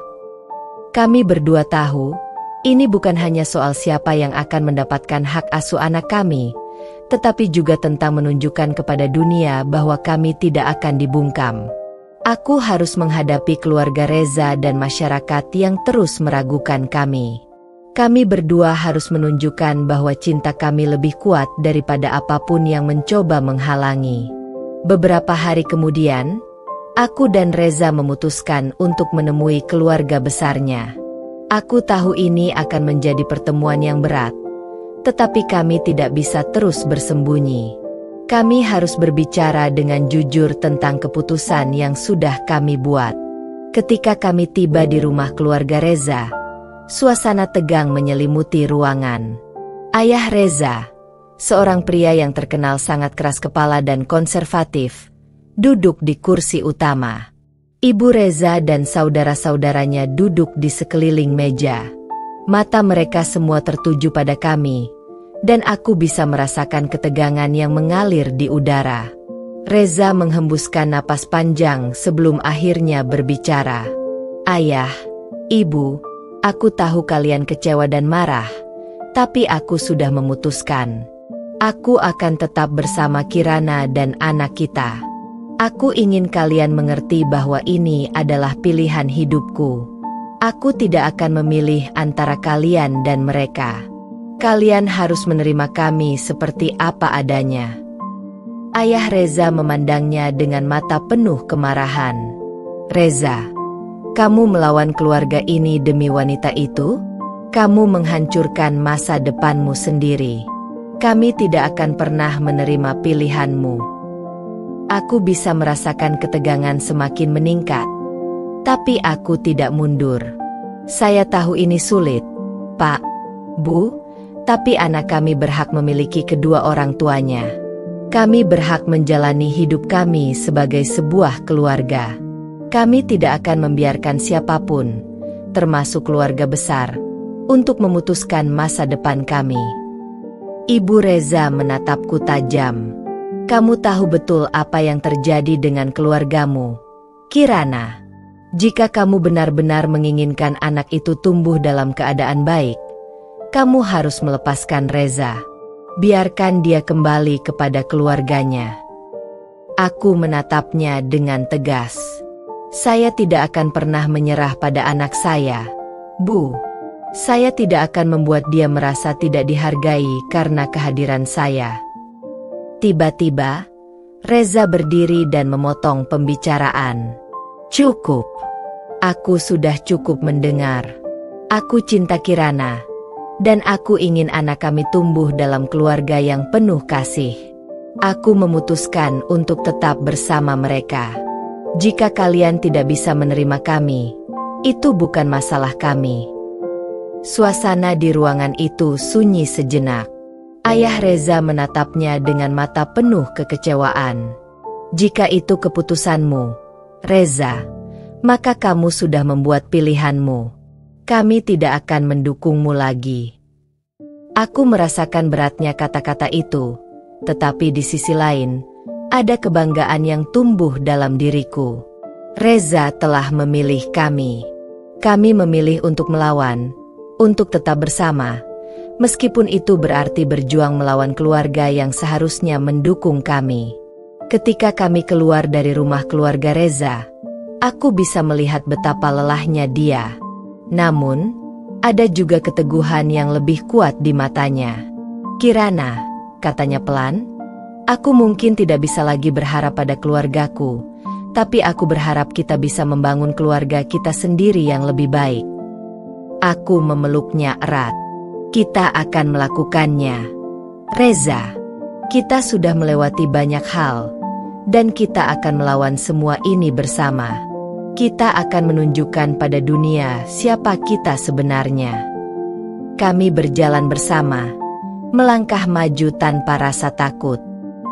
Kami berdua tahu, ini bukan hanya soal siapa yang akan mendapatkan hak asuh anak kami, tetapi juga tentang menunjukkan kepada dunia bahwa kami tidak akan dibungkam. Aku harus menghadapi keluarga Reza dan masyarakat yang terus meragukan kami. Kami berdua harus menunjukkan bahwa cinta kami lebih kuat daripada apapun yang mencoba menghalangi. Beberapa hari kemudian, aku dan Reza memutuskan untuk menemui keluarga besarnya. Aku tahu ini akan menjadi pertemuan yang berat, tetapi kami tidak bisa terus bersembunyi. Kami harus berbicara dengan jujur tentang keputusan yang sudah kami buat. Ketika kami tiba di rumah keluarga Reza, suasana tegang menyelimuti ruangan. Ayah Reza, seorang pria yang terkenal sangat keras kepala dan konservatif, duduk di kursi utama. Ibu Reza dan saudara-saudaranya duduk di sekeliling meja. Mata mereka semua tertuju pada kami, dan aku bisa merasakan ketegangan yang mengalir di udara. Reza menghembuskan napas panjang sebelum akhirnya berbicara. "Ayah, Ibu, aku tahu kalian kecewa dan marah, tapi aku sudah memutuskan. Aku akan tetap bersama Kirana dan anak kita. Aku ingin kalian mengerti bahwa ini adalah pilihan hidupku. Aku tidak akan memilih antara kalian dan mereka. Kalian harus menerima kami seperti apa adanya." Ayah Reza memandangnya dengan mata penuh kemarahan. "Reza, kamu melawan keluarga ini demi wanita itu? Kamu menghancurkan masa depanmu sendiri. Kami tidak akan pernah menerima pilihanmu." Aku bisa merasakan ketegangan semakin meningkat, tapi aku tidak mundur. "Saya tahu ini sulit, Pak, Bu, tapi anak kami berhak memiliki kedua orang tuanya. Kami berhak menjalani hidup kami sebagai sebuah keluarga. Kami tidak akan membiarkan siapapun, termasuk keluarga besar, untuk memutuskan masa depan kami." Ibu Reza menatapku tajam. "Kamu tahu betul apa yang terjadi dengan keluargamu. Kirana, jika kamu benar-benar menginginkan anak itu tumbuh dalam keadaan baik, kamu harus melepaskan Reza. Biarkan dia kembali kepada keluarganya. Aku menatapnya dengan tegas. Saya tidak akan pernah menyerah pada anak saya, Bu. Saya tidak akan membuat dia merasa tidak dihargai karena kehadiran saya. Tiba-tiba, Reza berdiri dan memotong pembicaraan. Cukup. Aku sudah cukup mendengar. Aku cinta Kirana, dan aku ingin anak kami tumbuh dalam keluarga yang penuh kasih. Aku memutuskan untuk tetap bersama mereka. Jika kalian tidak bisa menerima kami, itu bukan masalah kami. Suasana di ruangan itu sunyi sejenak. Ayah Reza menatapnya dengan mata penuh kekecewaan. Jika itu keputusanmu, Reza, maka kamu sudah membuat pilihanmu. Kami tidak akan mendukungmu lagi. Aku merasakan beratnya kata-kata itu, tetapi di sisi lain, ada kebanggaan yang tumbuh dalam diriku. Reza telah memilih kami. Kami memilih untuk melawan, untuk tetap bersama, meskipun itu berarti berjuang melawan keluarga yang seharusnya mendukung kami. Ketika kami keluar dari rumah keluarga Reza, aku bisa melihat betapa lelahnya dia. Namun, ada juga keteguhan yang lebih kuat di matanya. Kirana, katanya pelan, aku mungkin tidak bisa lagi berharap pada keluargaku, tapi aku berharap kita bisa membangun keluarga kita sendiri yang lebih baik. Aku memeluknya erat. Kita akan melakukannya. Reza, kita sudah melewati banyak hal, dan kita akan melawan semua ini bersama. Kita akan menunjukkan pada dunia siapa kita sebenarnya. Kami berjalan bersama, melangkah maju tanpa rasa takut.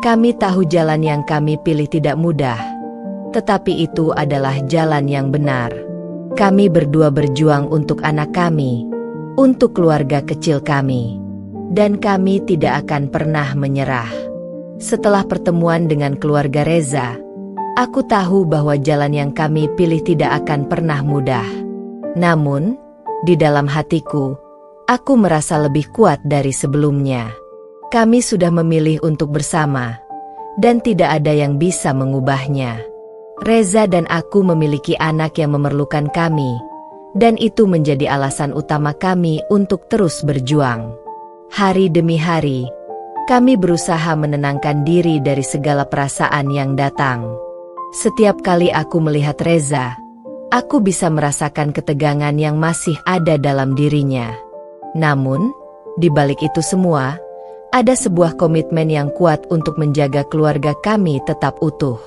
Kami tahu jalan yang kami pilih tidak mudah, tetapi itu adalah jalan yang benar. Kami berdua berjuang untuk anak kami, untuk keluarga kecil kami, dan kami tidak akan pernah menyerah. Setelah pertemuan dengan keluarga Reza, aku tahu bahwa jalan yang kami pilih tidak akan pernah mudah. Namun, di dalam hatiku, aku merasa lebih kuat dari sebelumnya. Kami sudah memilih untuk bersama, dan tidak ada yang bisa mengubahnya. Reza dan aku memiliki anak yang memerlukan kami, dan itu menjadi alasan utama kami untuk terus berjuang. Hari demi hari, kami berusaha menenangkan diri dari segala perasaan yang datang. Setiap kali aku melihat Reza, aku bisa merasakan ketegangan yang masih ada dalam dirinya. Namun, di balik itu semua, ada sebuah komitmen yang kuat untuk menjaga keluarga kami tetap utuh.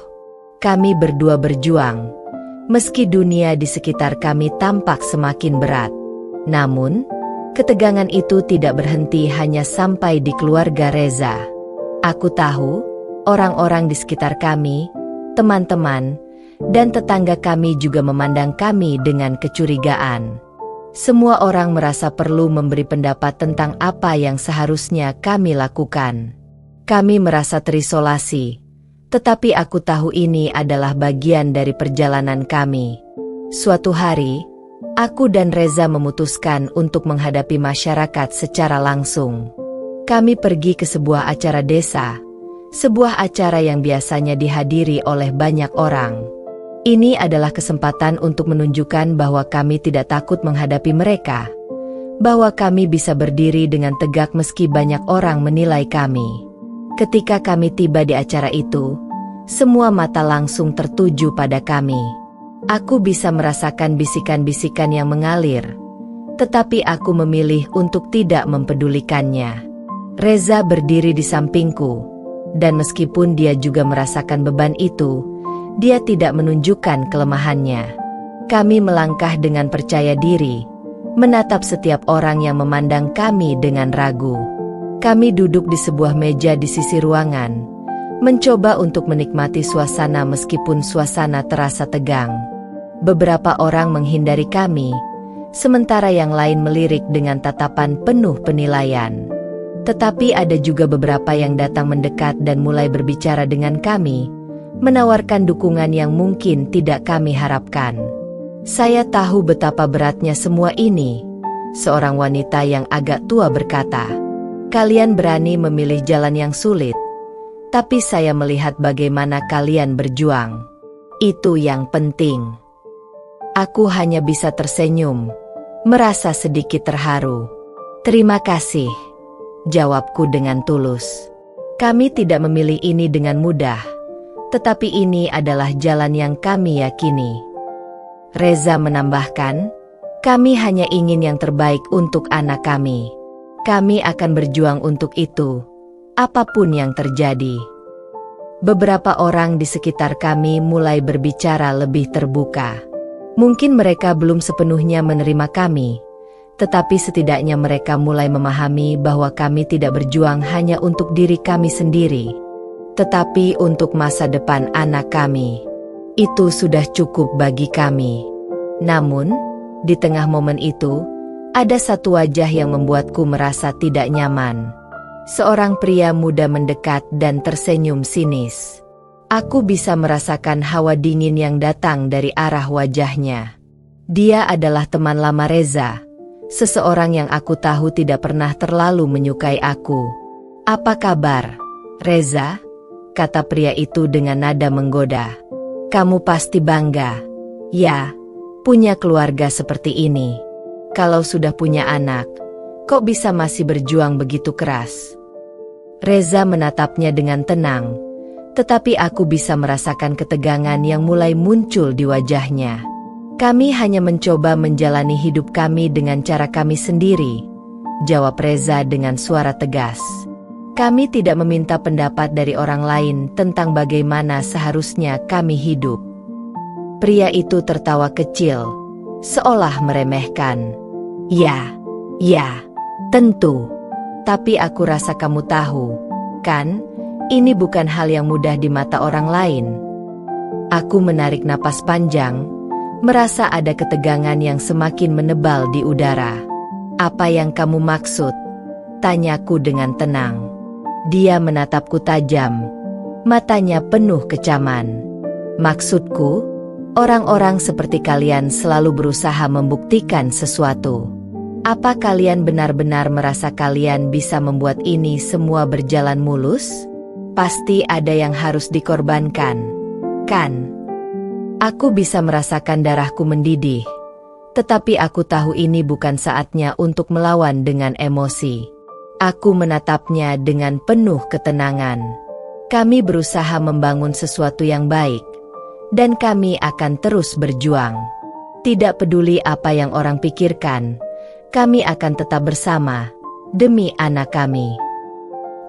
Kami berdua berjuang, meski dunia di sekitar kami tampak semakin berat. Namun, ketegangan itu tidak berhenti hanya sampai di keluarga Reza. Aku tahu, orang-orang di sekitar kami, teman-teman, dan tetangga kami juga memandang kami dengan kecurigaan. Semua orang merasa perlu memberi pendapat tentang apa yang seharusnya kami lakukan. Kami merasa terisolasi, tetapi aku tahu ini adalah bagian dari perjalanan kami. Suatu hari, aku dan Reza memutuskan untuk menghadapi masyarakat secara langsung. Kami pergi ke sebuah acara desa, sebuah acara yang biasanya dihadiri oleh banyak orang. Ini adalah kesempatan untuk menunjukkan bahwa kami tidak takut menghadapi mereka, bahwa kami bisa berdiri dengan tegak meski banyak orang menilai kami. Ketika kami tiba di acara itu, semua mata langsung tertuju pada kami. Aku bisa merasakan bisikan-bisikan yang mengalir, tetapi aku memilih untuk tidak mempedulikannya. Reza berdiri di sampingku, dan meskipun dia juga merasakan beban itu, dia tidak menunjukkan kelemahannya. Kami melangkah dengan percaya diri, menatap setiap orang yang memandang kami dengan ragu. Kami duduk di sebuah meja di sisi ruangan, mencoba untuk menikmati suasana meskipun suasana terasa tegang. Beberapa orang menghindari kami, sementara yang lain melirik dengan tatapan penuh penilaian. Tetapi ada juga beberapa yang datang mendekat dan mulai berbicara dengan kami, menawarkan dukungan yang mungkin tidak kami harapkan. Saya tahu betapa beratnya semua ini. Seorang wanita yang agak tua berkata, "Kalian berani memilih jalan yang sulit, tapi saya melihat bagaimana kalian berjuang. Itu yang penting." Aku hanya bisa tersenyum, merasa sedikit terharu. "Terima kasih," jawabku dengan tulus. "Kami tidak memilih ini dengan mudah, tetapi ini adalah jalan yang kami yakini." Reza menambahkan, "Kami hanya ingin yang terbaik untuk anak kami. Kami akan berjuang untuk itu, apapun yang terjadi." Beberapa orang di sekitar kami mulai berbicara lebih terbuka. Mungkin mereka belum sepenuhnya menerima kami, tetapi setidaknya mereka mulai memahami bahwa kami tidak berjuang hanya untuk diri kami sendiri, tetapi untuk masa depan anak kami. Itu sudah cukup bagi kami. Namun, di tengah momen itu, ada satu wajah yang membuatku merasa tidak nyaman. Seorang pria muda mendekat dan tersenyum sinis. Aku bisa merasakan hawa dingin yang datang dari arah wajahnya. Dia adalah teman lama Reza, seseorang yang aku tahu tidak pernah terlalu menyukai aku. "Apa kabar, Reza?" kata pria itu dengan nada menggoda. "Kamu pasti bangga, ya, punya keluarga seperti ini. Kalau sudah punya anak, kok bisa masih berjuang begitu keras?" Reza menatapnya dengan tenang, tetapi aku bisa merasakan ketegangan yang mulai muncul di wajahnya. "Kami hanya mencoba menjalani hidup kami dengan cara kami sendiri," jawab Reza dengan suara tegas. "Kami tidak meminta pendapat dari orang lain tentang bagaimana seharusnya kami hidup." Pria itu tertawa kecil, seolah meremehkan. Ya, tentu. Tapi aku rasa kamu tahu, kan? Ini bukan hal yang mudah di mata orang lain." Aku menarik napas panjang, merasa ada ketegangan yang semakin menebal di udara. "Apa yang kamu maksud?" tanyaku dengan tenang. Dia menatapku tajam, matanya penuh kecaman. "Maksudku, orang-orang seperti kalian selalu berusaha membuktikan sesuatu. Apa kalian benar-benar merasa kalian bisa membuat ini semua berjalan mulus? Pasti ada yang harus dikorbankan, kan?" Aku bisa merasakan darahku mendidih, tetapi aku tahu ini bukan saatnya untuk melawan dengan emosi. Aku menatapnya dengan penuh ketenangan. Kami berusaha membangun sesuatu yang baik, dan kami akan terus berjuang. Tidak peduli apa yang orang pikirkan, kami akan tetap bersama, demi anak kami.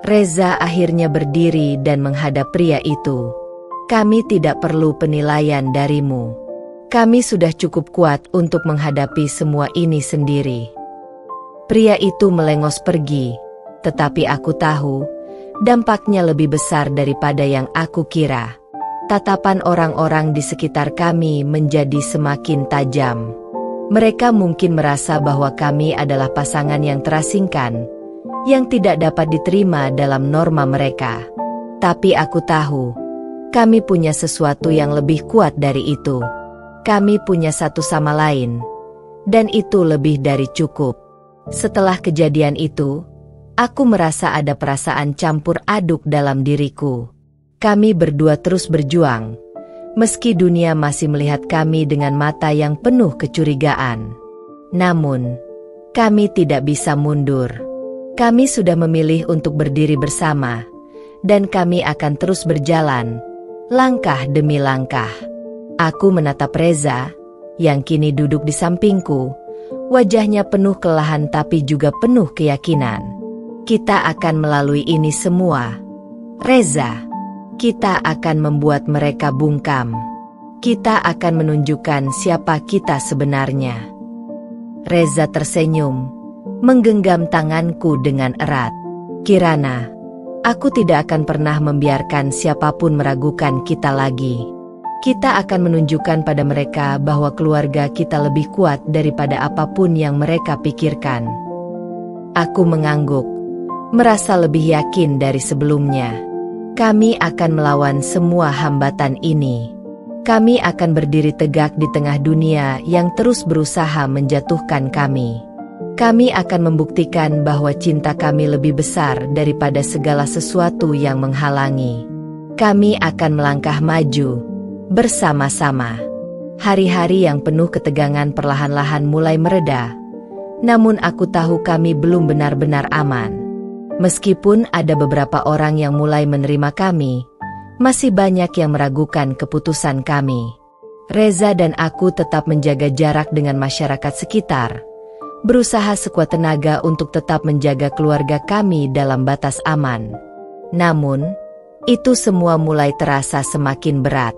Reza akhirnya berdiri dan menghadap pria itu. "Kami tidak perlu penilaian darimu. Kami sudah cukup kuat untuk menghadapi semua ini sendiri." Pria itu melengos pergi, tetapi aku tahu, dampaknya lebih besar daripada yang aku kira. Tatapan orang-orang di sekitar kami menjadi semakin tajam. Mereka mungkin merasa bahwa kami adalah pasangan yang terasingkan, yang tidak dapat diterima dalam norma mereka. Tapi aku tahu, kami punya sesuatu yang lebih kuat dari itu. Kami punya satu sama lain, dan itu lebih dari cukup. Setelah kejadian itu, aku merasa ada perasaan campur aduk dalam diriku. Kami berdua terus berjuang, meski dunia masih melihat kami dengan mata yang penuh kecurigaan. Namun, kami tidak bisa mundur. Kami sudah memilih untuk berdiri bersama, dan kami akan terus berjalan, langkah demi langkah. Aku menatap Reza, yang kini duduk di sampingku, wajahnya penuh kelelahan tapi juga penuh keyakinan. "Kita akan melalui ini semua, Reza. Kita akan membuat mereka bungkam. Kita akan menunjukkan siapa kita sebenarnya." Reza tersenyum, menggenggam tanganku dengan erat. "Kirana, aku tidak akan pernah membiarkan siapapun meragukan kita lagi. Kita akan menunjukkan pada mereka bahwa keluarga kita lebih kuat daripada apapun yang mereka pikirkan." Aku mengangguk, merasa lebih yakin dari sebelumnya. Kami akan melawan semua hambatan ini. Kami akan berdiri tegak di tengah dunia yang terus berusaha menjatuhkan kami. Kami akan membuktikan bahwa cinta kami lebih besar daripada segala sesuatu yang menghalangi. Kami akan melangkah maju bersama-sama. Hari-hari yang penuh ketegangan perlahan-lahan mulai mereda. Namun aku tahu kami belum benar-benar aman. Meskipun ada beberapa orang yang mulai menerima kami, masih banyak yang meragukan keputusan kami. Reza dan aku tetap menjaga jarak dengan masyarakat sekitar, berusaha sekuat tenaga untuk tetap menjaga keluarga kami dalam batas aman. Namun, itu semua mulai terasa semakin berat.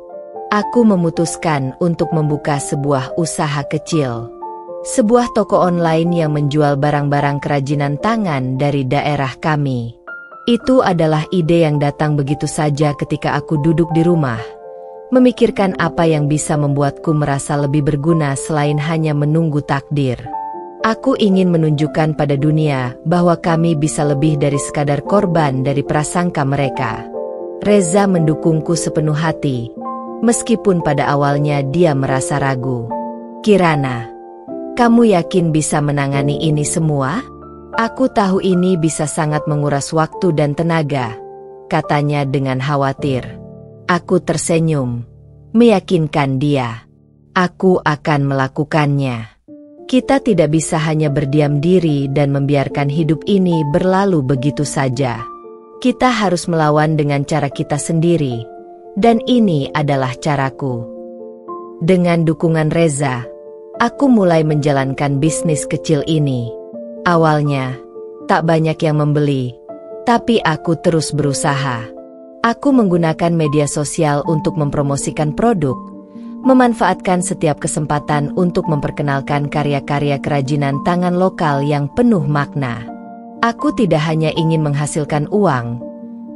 Aku memutuskan untuk membuka sebuah usaha kecil. Sebuah toko online yang menjual barang-barang kerajinan tangan dari daerah kami. Itu adalah ide yang datang begitu saja ketika aku duduk di rumah, memikirkan apa yang bisa membuatku merasa lebih berguna selain hanya menunggu takdir. Aku ingin menunjukkan pada dunia bahwa kami bisa lebih dari sekadar korban dari prasangka mereka. Reza mendukungku sepenuh hati, meskipun pada awalnya dia merasa ragu. Kirana, kamu yakin bisa menangani ini semua? Aku tahu ini bisa sangat menguras waktu dan tenaga, katanya dengan khawatir. Aku tersenyum, meyakinkan dia. Aku akan melakukannya. Kita tidak bisa hanya berdiam diri dan membiarkan hidup ini berlalu begitu saja. Kita harus melawan dengan cara kita sendiri, dan ini adalah caraku. Dengan dukungan Reza, aku mulai menjalankan bisnis kecil ini. Awalnya, tak banyak yang membeli, tapi aku terus berusaha. Aku menggunakan media sosial untuk mempromosikan produk, memanfaatkan setiap kesempatan untuk memperkenalkan karya-karya kerajinan tangan lokal yang penuh makna. Aku tidak hanya ingin menghasilkan uang,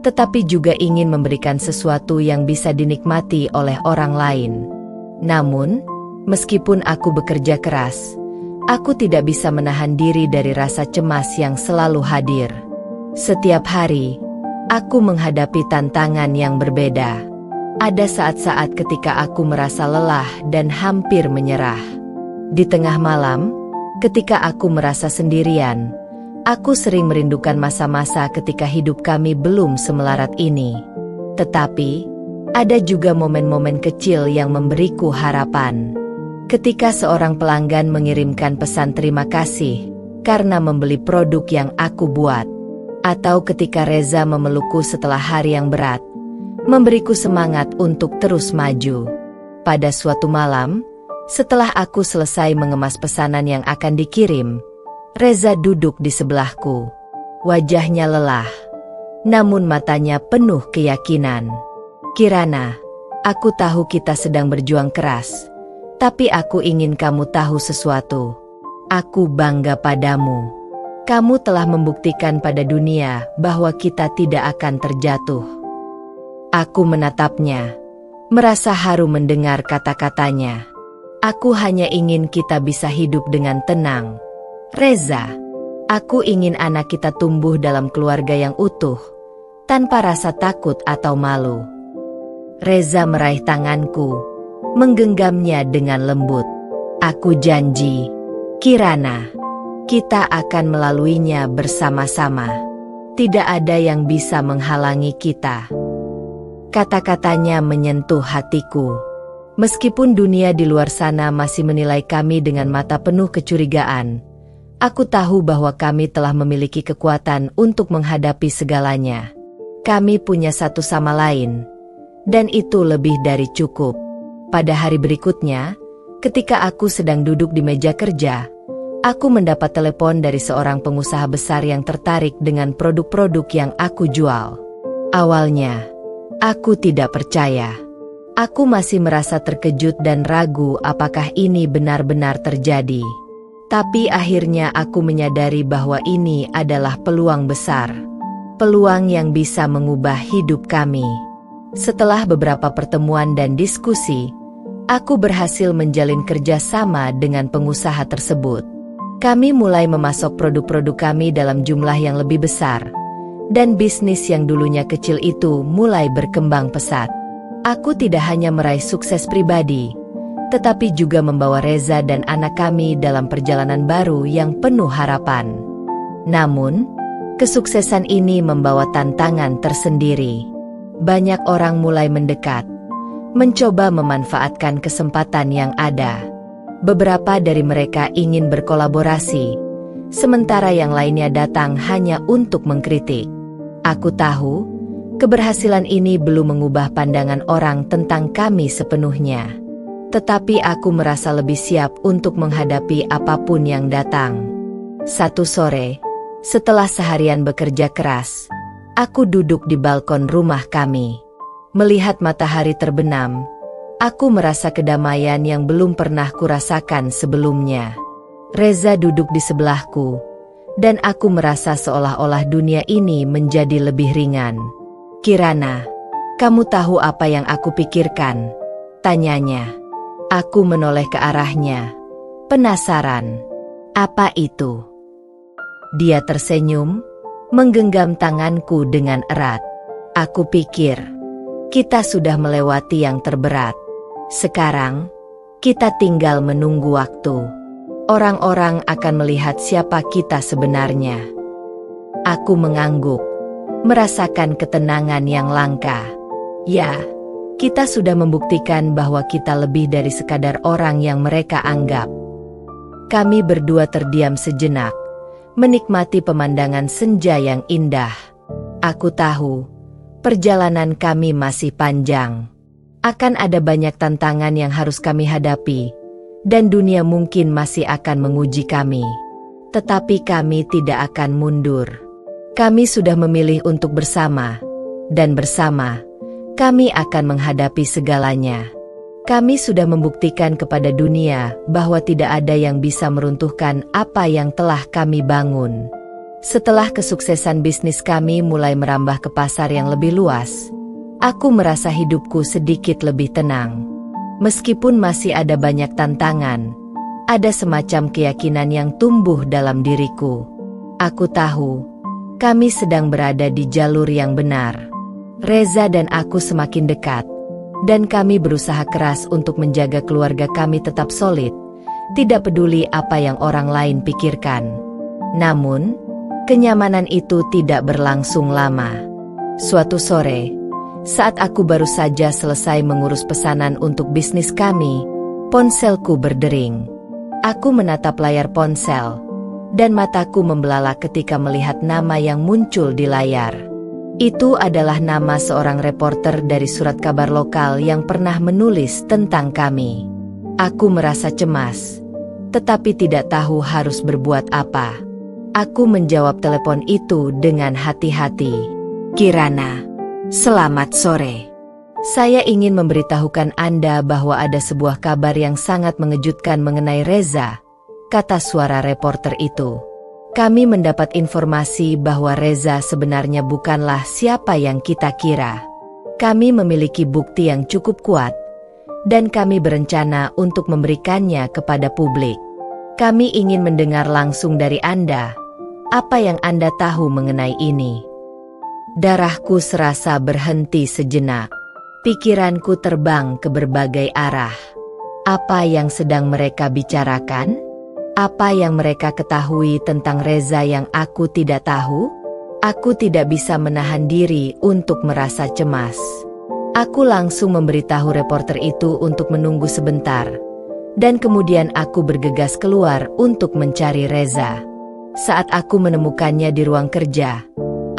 tetapi juga ingin memberikan sesuatu yang bisa dinikmati oleh orang lain. Namun, meskipun aku bekerja keras, aku tidak bisa menahan diri dari rasa cemas yang selalu hadir. Setiap hari, aku menghadapi tantangan yang berbeda. Ada saat-saat ketika aku merasa lelah dan hampir menyerah. Di tengah malam, ketika aku merasa sendirian, aku sering merindukan masa-masa ketika hidup kami belum semelarat ini. Tetapi, ada juga momen-momen kecil yang memberiku harapan. Ketika seorang pelanggan mengirimkan pesan terima kasih karena membeli produk yang aku buat, atau ketika Reza memelukku setelah hari yang berat, memberiku semangat untuk terus maju. Pada suatu malam, setelah aku selesai mengemas pesanan yang akan dikirim, Reza duduk di sebelahku. Wajahnya lelah, namun matanya penuh keyakinan. Kirana, aku tahu kita sedang berjuang keras. Tapi aku ingin kamu tahu sesuatu. Aku bangga padamu. Kamu telah membuktikan pada dunia bahwa kita tidak akan terjatuh. Aku menatapnya, merasa haru mendengar kata-katanya. Aku hanya ingin kita bisa hidup dengan tenang. Reza, aku ingin anak kita tumbuh dalam keluarga yang utuh, tanpa rasa takut atau malu. Reza meraih tanganku, menggenggamnya dengan lembut. Aku janji, Kirana, kita akan melaluinya bersama-sama. Tidak ada yang bisa menghalangi kita. Kata-katanya menyentuh hatiku. Meskipun dunia di luar sana masih menilai kami dengan mata penuh kecurigaan, aku tahu bahwa kami telah memiliki kekuatan untuk menghadapi segalanya. Kami punya satu sama lain, dan itu lebih dari cukup. Pada hari berikutnya, ketika aku sedang duduk di meja kerja, aku mendapat telepon dari seorang pengusaha besar yang tertarik dengan produk-produk yang aku jual. Awalnya, aku tidak percaya. Aku masih merasa terkejut dan ragu apakah ini benar-benar terjadi. Tapi akhirnya aku menyadari bahwa ini adalah peluang besar. Peluang yang bisa mengubah hidup kami. Setelah beberapa pertemuan dan diskusi, aku berhasil menjalin kerjasama dengan pengusaha tersebut. Kami mulai memasok produk-produk kami dalam jumlah yang lebih besar, Dan bisnis yang dulunya kecil itu mulai berkembang pesat. Aku tidak hanya meraih sukses pribadi, tetapi juga membawa Reza dan anak kami dalam perjalanan baru yang penuh harapan. Namun, kesuksesan ini membawa tantangan tersendiri. Banyak orang mulai mendekat, mencoba memanfaatkan kesempatan yang ada. Beberapa dari mereka ingin berkolaborasi, sementara yang lainnya datang hanya untuk mengkritik. Aku tahu, keberhasilan ini belum mengubah pandangan orang tentang kami sepenuhnya. Tetapi aku merasa lebih siap untuk menghadapi apapun yang datang. Satu sore, setelah seharian bekerja keras, aku duduk di balkon rumah kami. Melihat matahari terbenam, aku merasa kedamaian yang belum pernah kurasakan sebelumnya. Reza duduk di sebelahku, dan aku merasa seolah-olah dunia ini menjadi lebih ringan. "Kirana, kamu tahu apa yang aku pikirkan?" tanyanya. Aku menoleh ke arahnya, penasaran. "Apa itu?" Dia tersenyum, menggenggam tanganku dengan erat. "Aku pikir, kita sudah melewati yang terberat. Sekarang, kita tinggal menunggu waktu. Orang-orang akan melihat siapa kita sebenarnya." Aku mengangguk, merasakan ketenangan yang langka. Ya, kita sudah membuktikan bahwa kita lebih dari sekadar orang yang mereka anggap. Kami berdua terdiam sejenak, menikmati pemandangan senja yang indah. Aku tahu, perjalanan kami masih panjang. Akan ada banyak tantangan yang harus kami hadapi, dan dunia mungkin masih akan menguji kami. Tetapi kami tidak akan mundur. Kami sudah memilih untuk bersama, dan bersama, kami akan menghadapi segalanya. Kami sudah membuktikan kepada dunia bahwa tidak ada yang bisa meruntuhkan apa yang telah kami bangun. Setelah kesuksesan bisnis kami mulai merambah ke pasar yang lebih luas, aku merasa hidupku sedikit lebih tenang. Meskipun masih ada banyak tantangan, ada semacam keyakinan yang tumbuh dalam diriku. Aku tahu, kami sedang berada di jalur yang benar. Reza dan aku semakin dekat, dan kami berusaha keras untuk menjaga keluarga kami tetap solid, tidak peduli apa yang orang lain pikirkan. Namun, kenyamanan itu tidak berlangsung lama. Suatu sore, saat aku baru saja selesai mengurus pesanan untuk bisnis kami, ponselku berdering. Aku menatap layar ponsel, dan mataku membelalak ketika melihat nama yang muncul di layar. Itu adalah nama seorang reporter dari surat kabar lokal yang pernah menulis tentang kami. Aku merasa cemas, tetapi tidak tahu harus berbuat apa. Aku menjawab telepon itu dengan hati-hati. "Kirana, selamat sore. Saya ingin memberitahukan Anda bahwa ada sebuah kabar yang sangat mengejutkan mengenai Reza," kata suara reporter itu. "Kami mendapat informasi bahwa Reza sebenarnya bukanlah siapa yang kita kira. Kami memiliki bukti yang cukup kuat, dan kami berencana untuk memberikannya kepada publik. Kami ingin mendengar langsung dari Anda, apa yang Anda tahu mengenai ini." Darahku serasa berhenti sejenak. Pikiranku terbang ke berbagai arah. Apa yang sedang mereka bicarakan? Apa yang mereka ketahui tentang Reza yang aku tidak tahu? Aku tidak bisa menahan diri untuk merasa cemas. Aku langsung memberitahu reporter itu untuk menunggu sebentar, dan kemudian aku bergegas keluar untuk mencari Reza. Saat aku menemukannya di ruang kerja,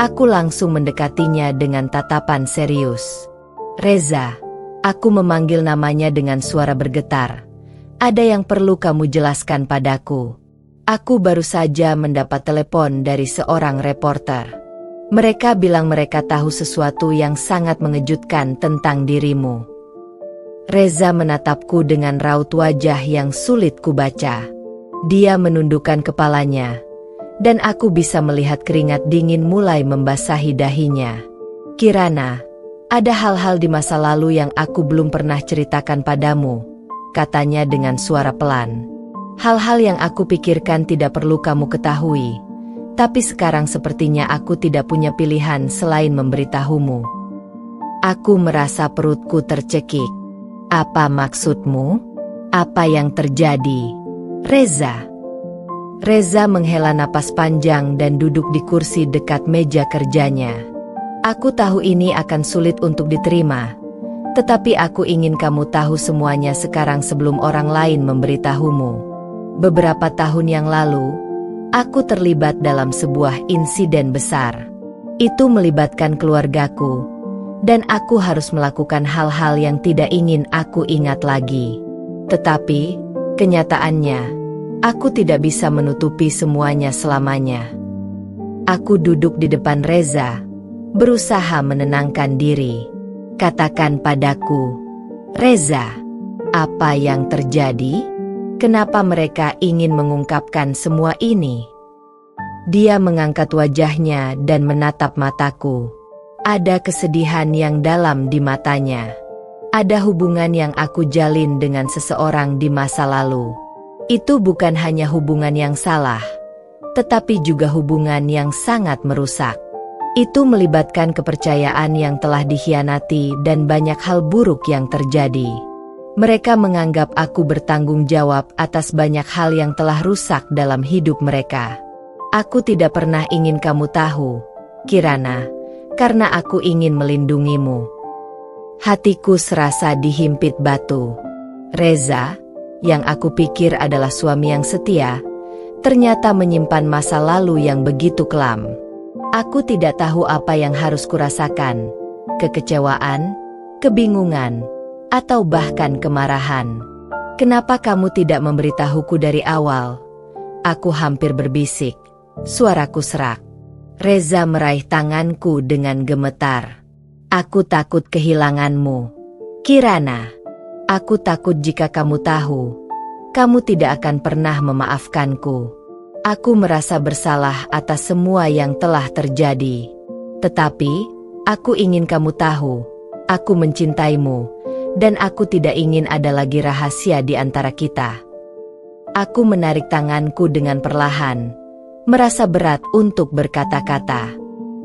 aku langsung mendekatinya dengan tatapan serius. "Reza," aku memanggil namanya dengan suara bergetar. "Ada yang perlu kamu jelaskan padaku. Aku baru saja mendapat telepon dari seorang reporter. Mereka bilang mereka tahu sesuatu yang sangat mengejutkan tentang dirimu." Reza menatapku dengan raut wajah yang sulit kubaca. Dia menundukkan kepalanya, dan aku bisa melihat keringat dingin mulai membasahi dahinya. "Kirana, ada hal-hal di masa lalu yang aku belum pernah ceritakan padamu," katanya dengan suara pelan. "Hal-hal yang aku pikirkan tidak perlu kamu ketahui, Tapi sekarang sepertinya aku tidak punya pilihan selain memberitahumu. Aku merasa perutku tercekik. Apa maksudmu? Apa yang terjadi? Reza. Reza menghela napas panjang dan duduk di kursi dekat meja kerjanya. Aku tahu ini akan sulit untuk diterima. Tetapi aku ingin kamu tahu semuanya sekarang sebelum orang lain memberitahumu. Beberapa tahun yang lalu, aku terlibat dalam sebuah insiden besar. Itu melibatkan keluargaku, dan aku harus melakukan hal-hal yang tidak ingin aku ingat lagi. Tetapi, kenyataannya, aku tidak bisa menutupi semuanya selamanya. Aku duduk di depan Reza, berusaha menenangkan diri. Katakan padaku, Reza, apa yang terjadi? Kenapa mereka ingin mengungkapkan semua ini? Dia mengangkat wajahnya dan menatap mataku. Ada kesedihan yang dalam di matanya. Ada hubungan yang aku jalin dengan seseorang di masa lalu. Itu bukan hanya hubungan yang salah, tetapi juga hubungan yang sangat merusak. Itu melibatkan kepercayaan yang telah dikhianati dan banyak hal buruk yang terjadi. Mereka menganggap aku bertanggung jawab atas banyak hal yang telah rusak dalam hidup mereka. Aku tidak pernah ingin kamu tahu, Kirana, karena aku ingin melindungimu. Hatiku serasa dihimpit batu. Reza, yang aku pikir adalah suami yang setia, ternyata menyimpan masa lalu yang begitu kelam. Aku tidak tahu apa yang harus kurasakan, kekecewaan, kebingungan, atau bahkan kemarahan. Kenapa kamu tidak memberitahuku dari awal? Aku hampir berbisik, suaraku serak. Reza meraih tanganku dengan gemetar. Aku takut kehilanganmu, Kirana. Aku takut jika kamu tahu, kamu tidak akan pernah memaafkanku. Aku merasa bersalah atas semua yang telah terjadi. Tetapi, aku ingin kamu tahu, aku mencintaimu, dan aku tidak ingin ada lagi rahasia di antara kita. Aku menarik tanganku dengan perlahan, merasa berat untuk berkata-kata.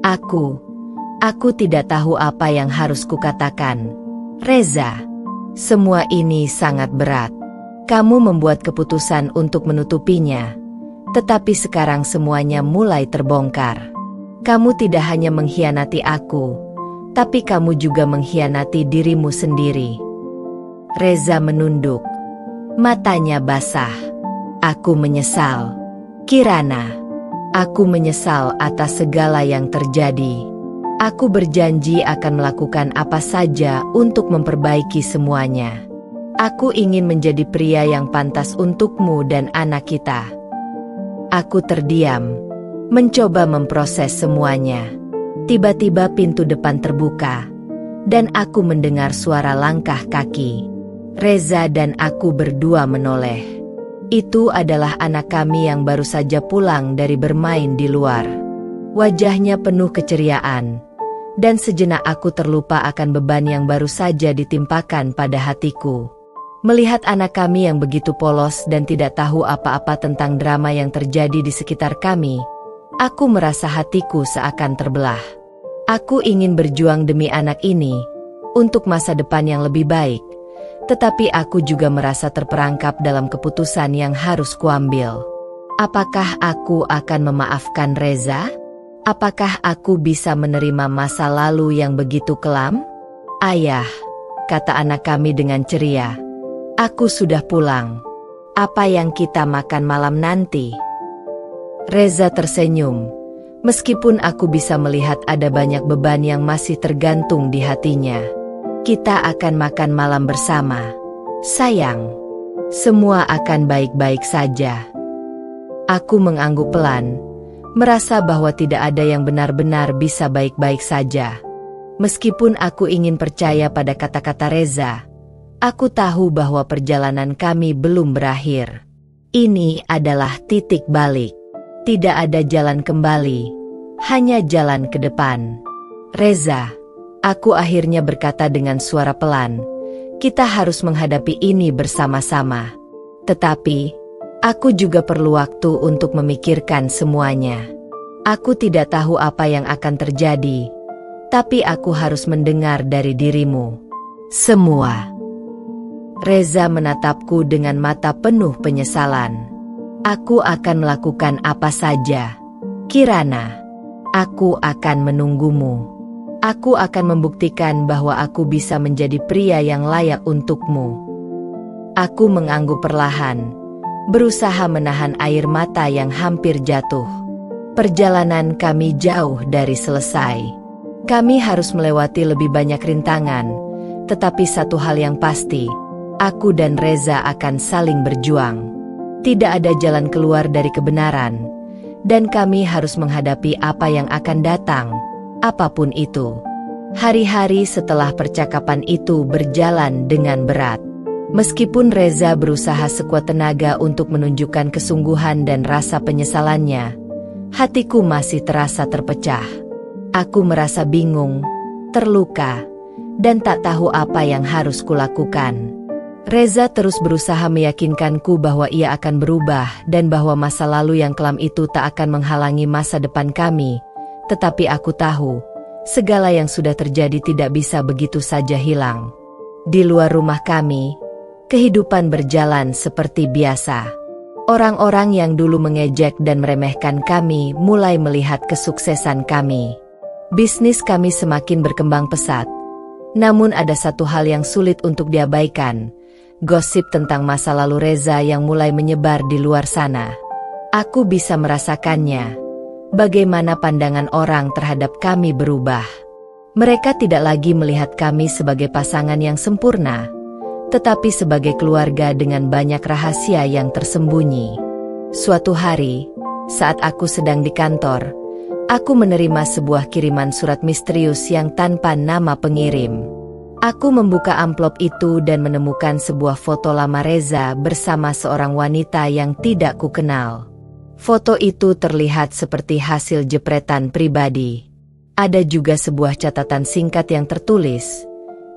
Aku tidak tahu apa yang harus kukatakan. Reza, semua ini sangat berat. Kamu membuat keputusan untuk menutupinya, tetapi sekarang semuanya mulai terbongkar. Kamu tidak hanya mengkhianati aku, tapi kamu juga mengkhianati dirimu sendiri. Reza menunduk. Matanya basah. Aku menyesal, Kirana. Aku menyesal atas segala yang terjadi. Aku berjanji akan melakukan apa saja untuk memperbaiki semuanya. Aku ingin menjadi pria yang pantas untukmu dan anak kita. Aku terdiam, mencoba memproses semuanya. Tiba-tiba pintu depan terbuka, dan aku mendengar suara langkah kaki. Reza dan aku berdua menoleh. Itu adalah anak kami yang baru saja pulang dari bermain di luar. Wajahnya penuh keceriaan, dan sejenak aku terlupa akan beban yang baru saja ditimpakan pada hatiku. Melihat anak kami yang begitu polos dan tidak tahu apa-apa tentang drama yang terjadi di sekitar kami, aku merasa hatiku seakan terbelah. Aku ingin berjuang demi anak ini, untuk masa depan yang lebih baik, tetapi aku juga merasa terperangkap dalam keputusan yang harus kuambil. Apakah aku akan memaafkan Reza? Apakah aku bisa menerima masa lalu yang begitu kelam? Ayah, kata anak kami dengan ceria, aku sudah pulang. Apa yang kita makan malam nanti? Reza tersenyum. Meskipun aku bisa melihat ada banyak beban yang masih tergantung di hatinya. Kita akan makan malam bersama. Sayang, semua akan baik-baik saja. Aku mengangguk pelan, merasa bahwa tidak ada yang benar-benar bisa baik-baik saja. Meskipun aku ingin percaya pada kata-kata Reza, aku tahu bahwa perjalanan kami belum berakhir. Ini adalah titik balik. Tidak ada jalan kembali, hanya jalan ke depan. Reza, aku akhirnya berkata dengan suara pelan, kita harus menghadapi ini bersama-sama. Tetapi, aku juga perlu waktu untuk memikirkan semuanya. Aku tidak tahu apa yang akan terjadi, tapi aku harus mendengar dari dirimu. Semua. Reza menatapku dengan mata penuh penyesalan. Aku akan melakukan apa saja. Kirana, aku akan menunggumu. Aku akan membuktikan bahwa aku bisa menjadi pria yang layak untukmu. Aku mengangguk perlahan, berusaha menahan air mata yang hampir jatuh. Perjalanan kami jauh dari selesai. Kami harus melewati lebih banyak rintangan, tetapi satu hal yang pasti, aku dan Reza akan saling berjuang. Tidak ada jalan keluar dari kebenaran, dan kami harus menghadapi apa yang akan datang, apapun itu. Hari-hari setelah percakapan itu berjalan dengan berat. Meskipun Reza berusaha sekuat tenaga untuk menunjukkan kesungguhan dan rasa penyesalannya, hatiku masih terasa terpecah. Aku merasa bingung, terluka, dan tak tahu apa yang harus kulakukan. Reza terus berusaha meyakinkanku bahwa ia akan berubah dan bahwa masa lalu yang kelam itu tak akan menghalangi masa depan kami. Tetapi aku tahu, segala yang sudah terjadi tidak bisa begitu saja hilang. Di luar rumah kami, kehidupan berjalan seperti biasa. Orang-orang yang dulu mengejek dan meremehkan kami mulai melihat kesuksesan kami. Bisnis kami semakin berkembang pesat. Namun ada satu hal yang sulit untuk diabaikan, gosip tentang masa lalu Reza yang mulai menyebar di luar sana. Aku bisa merasakannya, bagaimana pandangan orang terhadap kami berubah. Mereka tidak lagi melihat kami sebagai pasangan yang sempurna, tetapi sebagai keluarga dengan banyak rahasia yang tersembunyi. Suatu hari, saat aku sedang di kantor, aku menerima sebuah kiriman surat misterius yang tanpa nama pengirim. Aku membuka amplop itu dan menemukan sebuah foto lama Reza bersama seorang wanita yang tidak kukenal. Foto itu terlihat seperti hasil jepretan pribadi. Ada juga sebuah catatan singkat yang tertulis,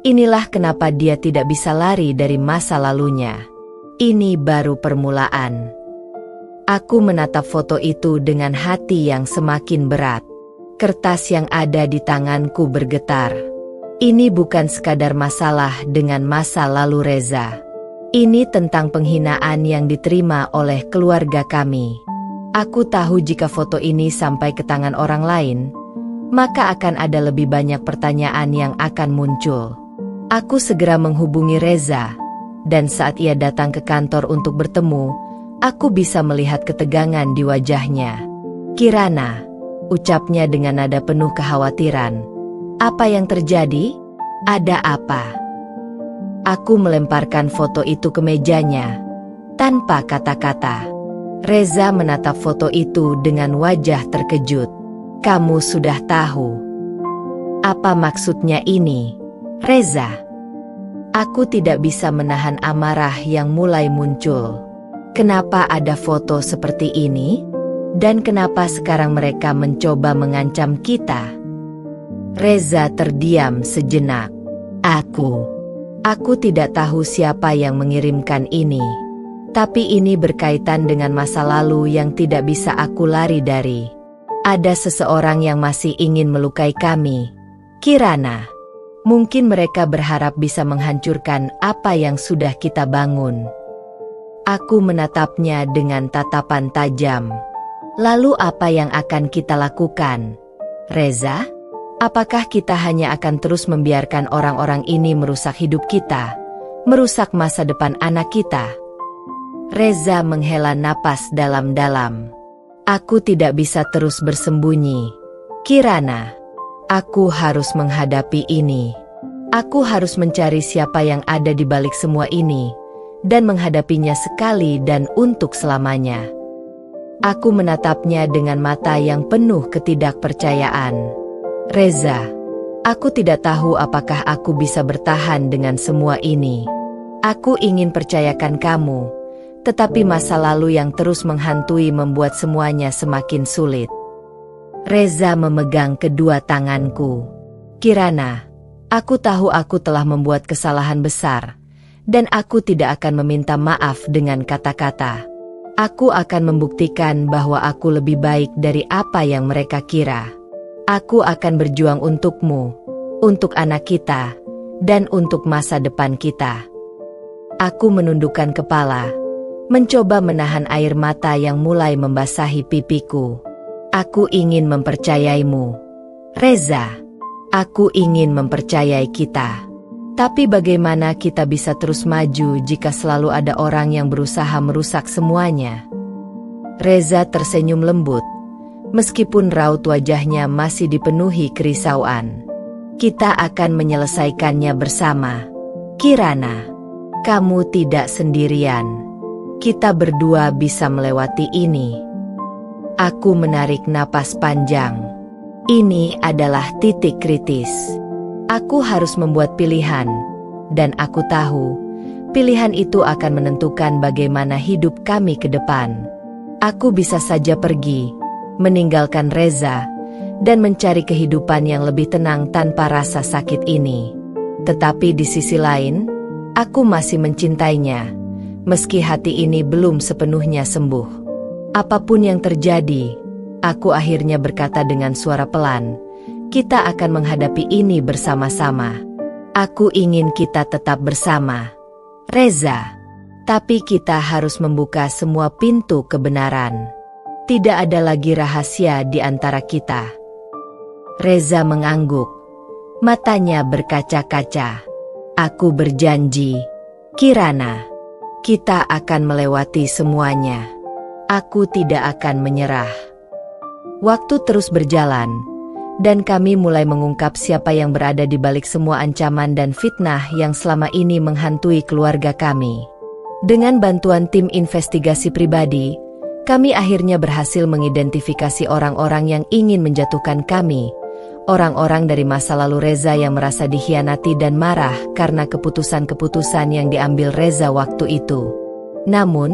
"Inilah kenapa dia tidak bisa lari dari masa lalunya. Ini baru permulaan." Aku menatap foto itu dengan hati yang semakin berat. Kertas yang ada di tanganku bergetar. Ini bukan sekadar masalah dengan masa lalu Reza. Ini tentang penghinaan yang diterima oleh keluarga kami. Aku tahu jika foto ini sampai ke tangan orang lain, maka akan ada lebih banyak pertanyaan yang akan muncul. Aku segera menghubungi Reza, dan saat ia datang ke kantor untuk bertemu, aku bisa melihat ketegangan di wajahnya. "Kirana," ucapnya dengan nada penuh kekhawatiran. "Apa yang terjadi? Ada apa?" Aku melemparkan foto itu ke mejanya, tanpa kata-kata. Reza menatap foto itu dengan wajah terkejut. "Kamu sudah tahu? Apa maksudnya ini, Reza?" Aku tidak bisa menahan amarah yang mulai muncul. Kenapa ada foto seperti ini? Dan kenapa sekarang mereka mencoba mengancam kita? Reza terdiam sejenak. Aku tidak tahu siapa yang mengirimkan ini. Tapi ini berkaitan dengan masa lalu yang tidak bisa aku lari dari. Ada seseorang yang masih ingin melukai kami. Kirana. Mungkin mereka berharap bisa menghancurkan apa yang sudah kita bangun. Aku menatapnya dengan tatapan tajam. Lalu apa yang akan kita lakukan, Reza? Apakah kita hanya akan terus membiarkan orang-orang ini merusak hidup kita, merusak masa depan anak kita? Reza menghela napas dalam-dalam. Aku tidak bisa terus bersembunyi. Kirana. Aku harus menghadapi ini. Aku harus mencari siapa yang ada di balik semua ini, dan menghadapinya sekali dan untuk selamanya. Aku menatapnya dengan mata yang penuh ketidakpercayaan. Reza, aku tidak tahu apakah aku bisa bertahan dengan semua ini. Aku ingin percayakan kamu, tetapi masa lalu yang terus menghantui membuat semuanya semakin sulit. Reza memegang kedua tanganku. Kirana, aku tahu aku telah membuat kesalahan besar, dan aku tidak akan meminta maaf dengan kata-kata. Aku akan membuktikan bahwa aku lebih baik dari apa yang mereka kira. Aku akan berjuang untukmu, untuk anak kita, dan untuk masa depan kita. Aku menundukkan kepala, mencoba menahan air mata yang mulai membasahi pipiku. Aku ingin mempercayaimu, Reza. Aku ingin mempercayai kita. Tapi bagaimana kita bisa terus maju jika selalu ada orang yang berusaha merusak semuanya? Reza tersenyum lembut, meskipun raut wajahnya masih dipenuhi kerisauan. Kita akan menyelesaikannya bersama, Kirana. Kamu tidak sendirian. Kita berdua bisa melewati ini. Aku menarik napas panjang. Ini adalah titik kritis. Aku harus membuat pilihan, dan aku tahu, pilihan itu akan menentukan bagaimana hidup kami ke depan. Aku bisa saja pergi, meninggalkan Reza, dan mencari kehidupan yang lebih tenang tanpa rasa sakit ini. Tetapi di sisi lain, aku masih mencintainya, meski hati ini belum sepenuhnya sembuh. Apapun yang terjadi, aku akhirnya berkata dengan suara pelan, kita akan menghadapi ini bersama-sama. Aku ingin kita tetap bersama, Reza. Tapi kita harus membuka semua pintu kebenaran. Tidak ada lagi rahasia di antara kita. Reza mengangguk. Matanya berkaca-kaca. Aku berjanji, Kirana. Kita akan melewati semuanya. Aku tidak akan menyerah. Waktu terus berjalan, dan kami mulai mengungkap siapa yang berada di balik semua ancaman dan fitnah yang selama ini menghantui keluarga kami. Dengan bantuan tim investigasi pribadi, kami akhirnya berhasil mengidentifikasi orang-orang yang ingin menjatuhkan kami. Orang-orang dari masa lalu Reza yang merasa dikhianati dan marah karena keputusan-keputusan yang diambil Reza waktu itu. Namun,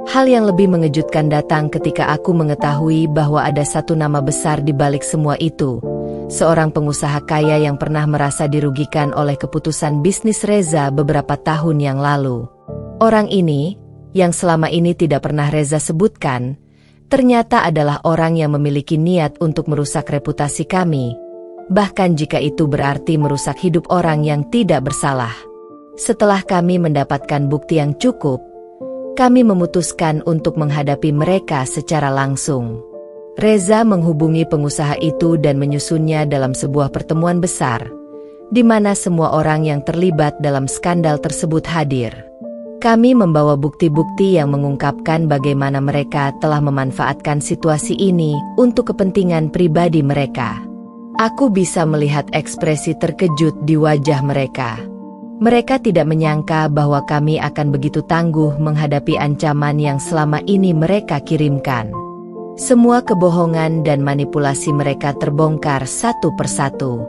hal yang lebih mengejutkan datang ketika aku mengetahui bahwa ada satu nama besar di balik semua itu. Seorang pengusaha kaya yang pernah merasa dirugikan oleh keputusan bisnis Reza beberapa tahun yang lalu. Orang ini, yang selama ini tidak pernah Reza sebutkan, ternyata adalah orang yang memiliki niat untuk merusak reputasi kami. Bahkan jika itu berarti merusak hidup orang yang tidak bersalah. Setelah kami mendapatkan bukti yang cukup, kami memutuskan untuk menghadapi mereka secara langsung. Reza menghubungi pengusaha itu dan menyusunnya dalam sebuah pertemuan besar, di mana semua orang yang terlibat dalam skandal tersebut hadir. Kami membawa bukti-bukti yang mengungkapkan bagaimana mereka telah memanfaatkan situasi ini untuk kepentingan pribadi mereka. Aku bisa melihat ekspresi terkejut di wajah mereka. Mereka tidak menyangka bahwa kami akan begitu tangguh menghadapi ancaman yang selama ini mereka kirimkan. Semua kebohongan dan manipulasi mereka terbongkar satu persatu.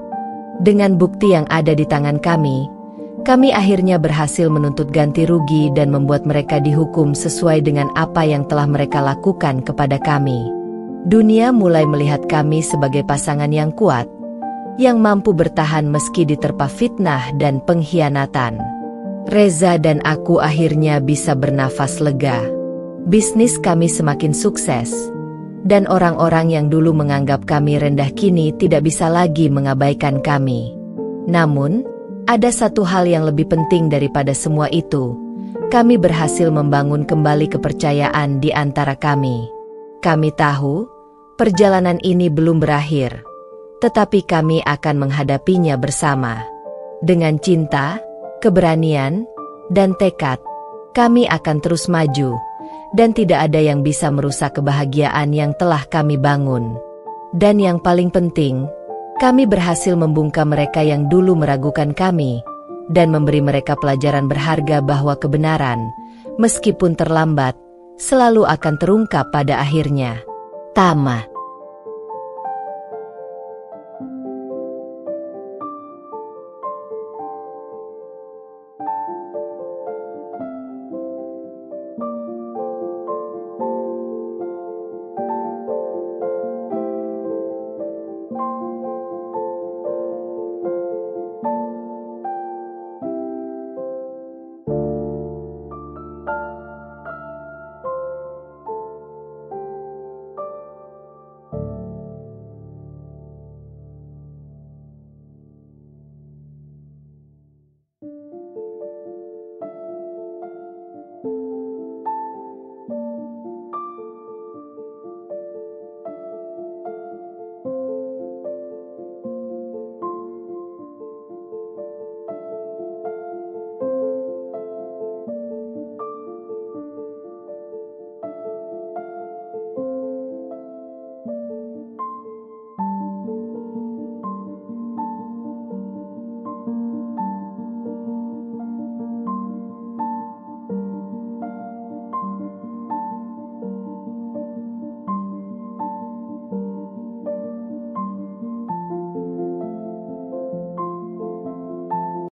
Dengan bukti yang ada di tangan kami akhirnya berhasil menuntut ganti rugi dan membuat mereka dihukum sesuai dengan apa yang telah mereka lakukan kepada kami. Dunia mulai melihat kami sebagai pasangan yang kuat, yang mampu bertahan meski diterpa fitnah dan pengkhianatan. Reza dan aku akhirnya bisa bernafas lega. Bisnis kami semakin sukses, dan orang-orang yang dulu menganggap kami rendah kini tidak bisa lagi mengabaikan kami. Namun, ada satu hal yang lebih penting daripada semua itu. Kami berhasil membangun kembali kepercayaan di antara kami. Kami tahu, perjalanan ini belum berakhir. Tetapi kami akan menghadapinya bersama. Dengan cinta, keberanian, dan tekad, kami akan terus maju, dan tidak ada yang bisa merusak kebahagiaan yang telah kami bangun. Dan yang paling penting, kami berhasil membungkam mereka yang dulu meragukan kami, dan memberi mereka pelajaran berharga bahwa kebenaran, meskipun terlambat, selalu akan terungkap pada akhirnya. Tamat.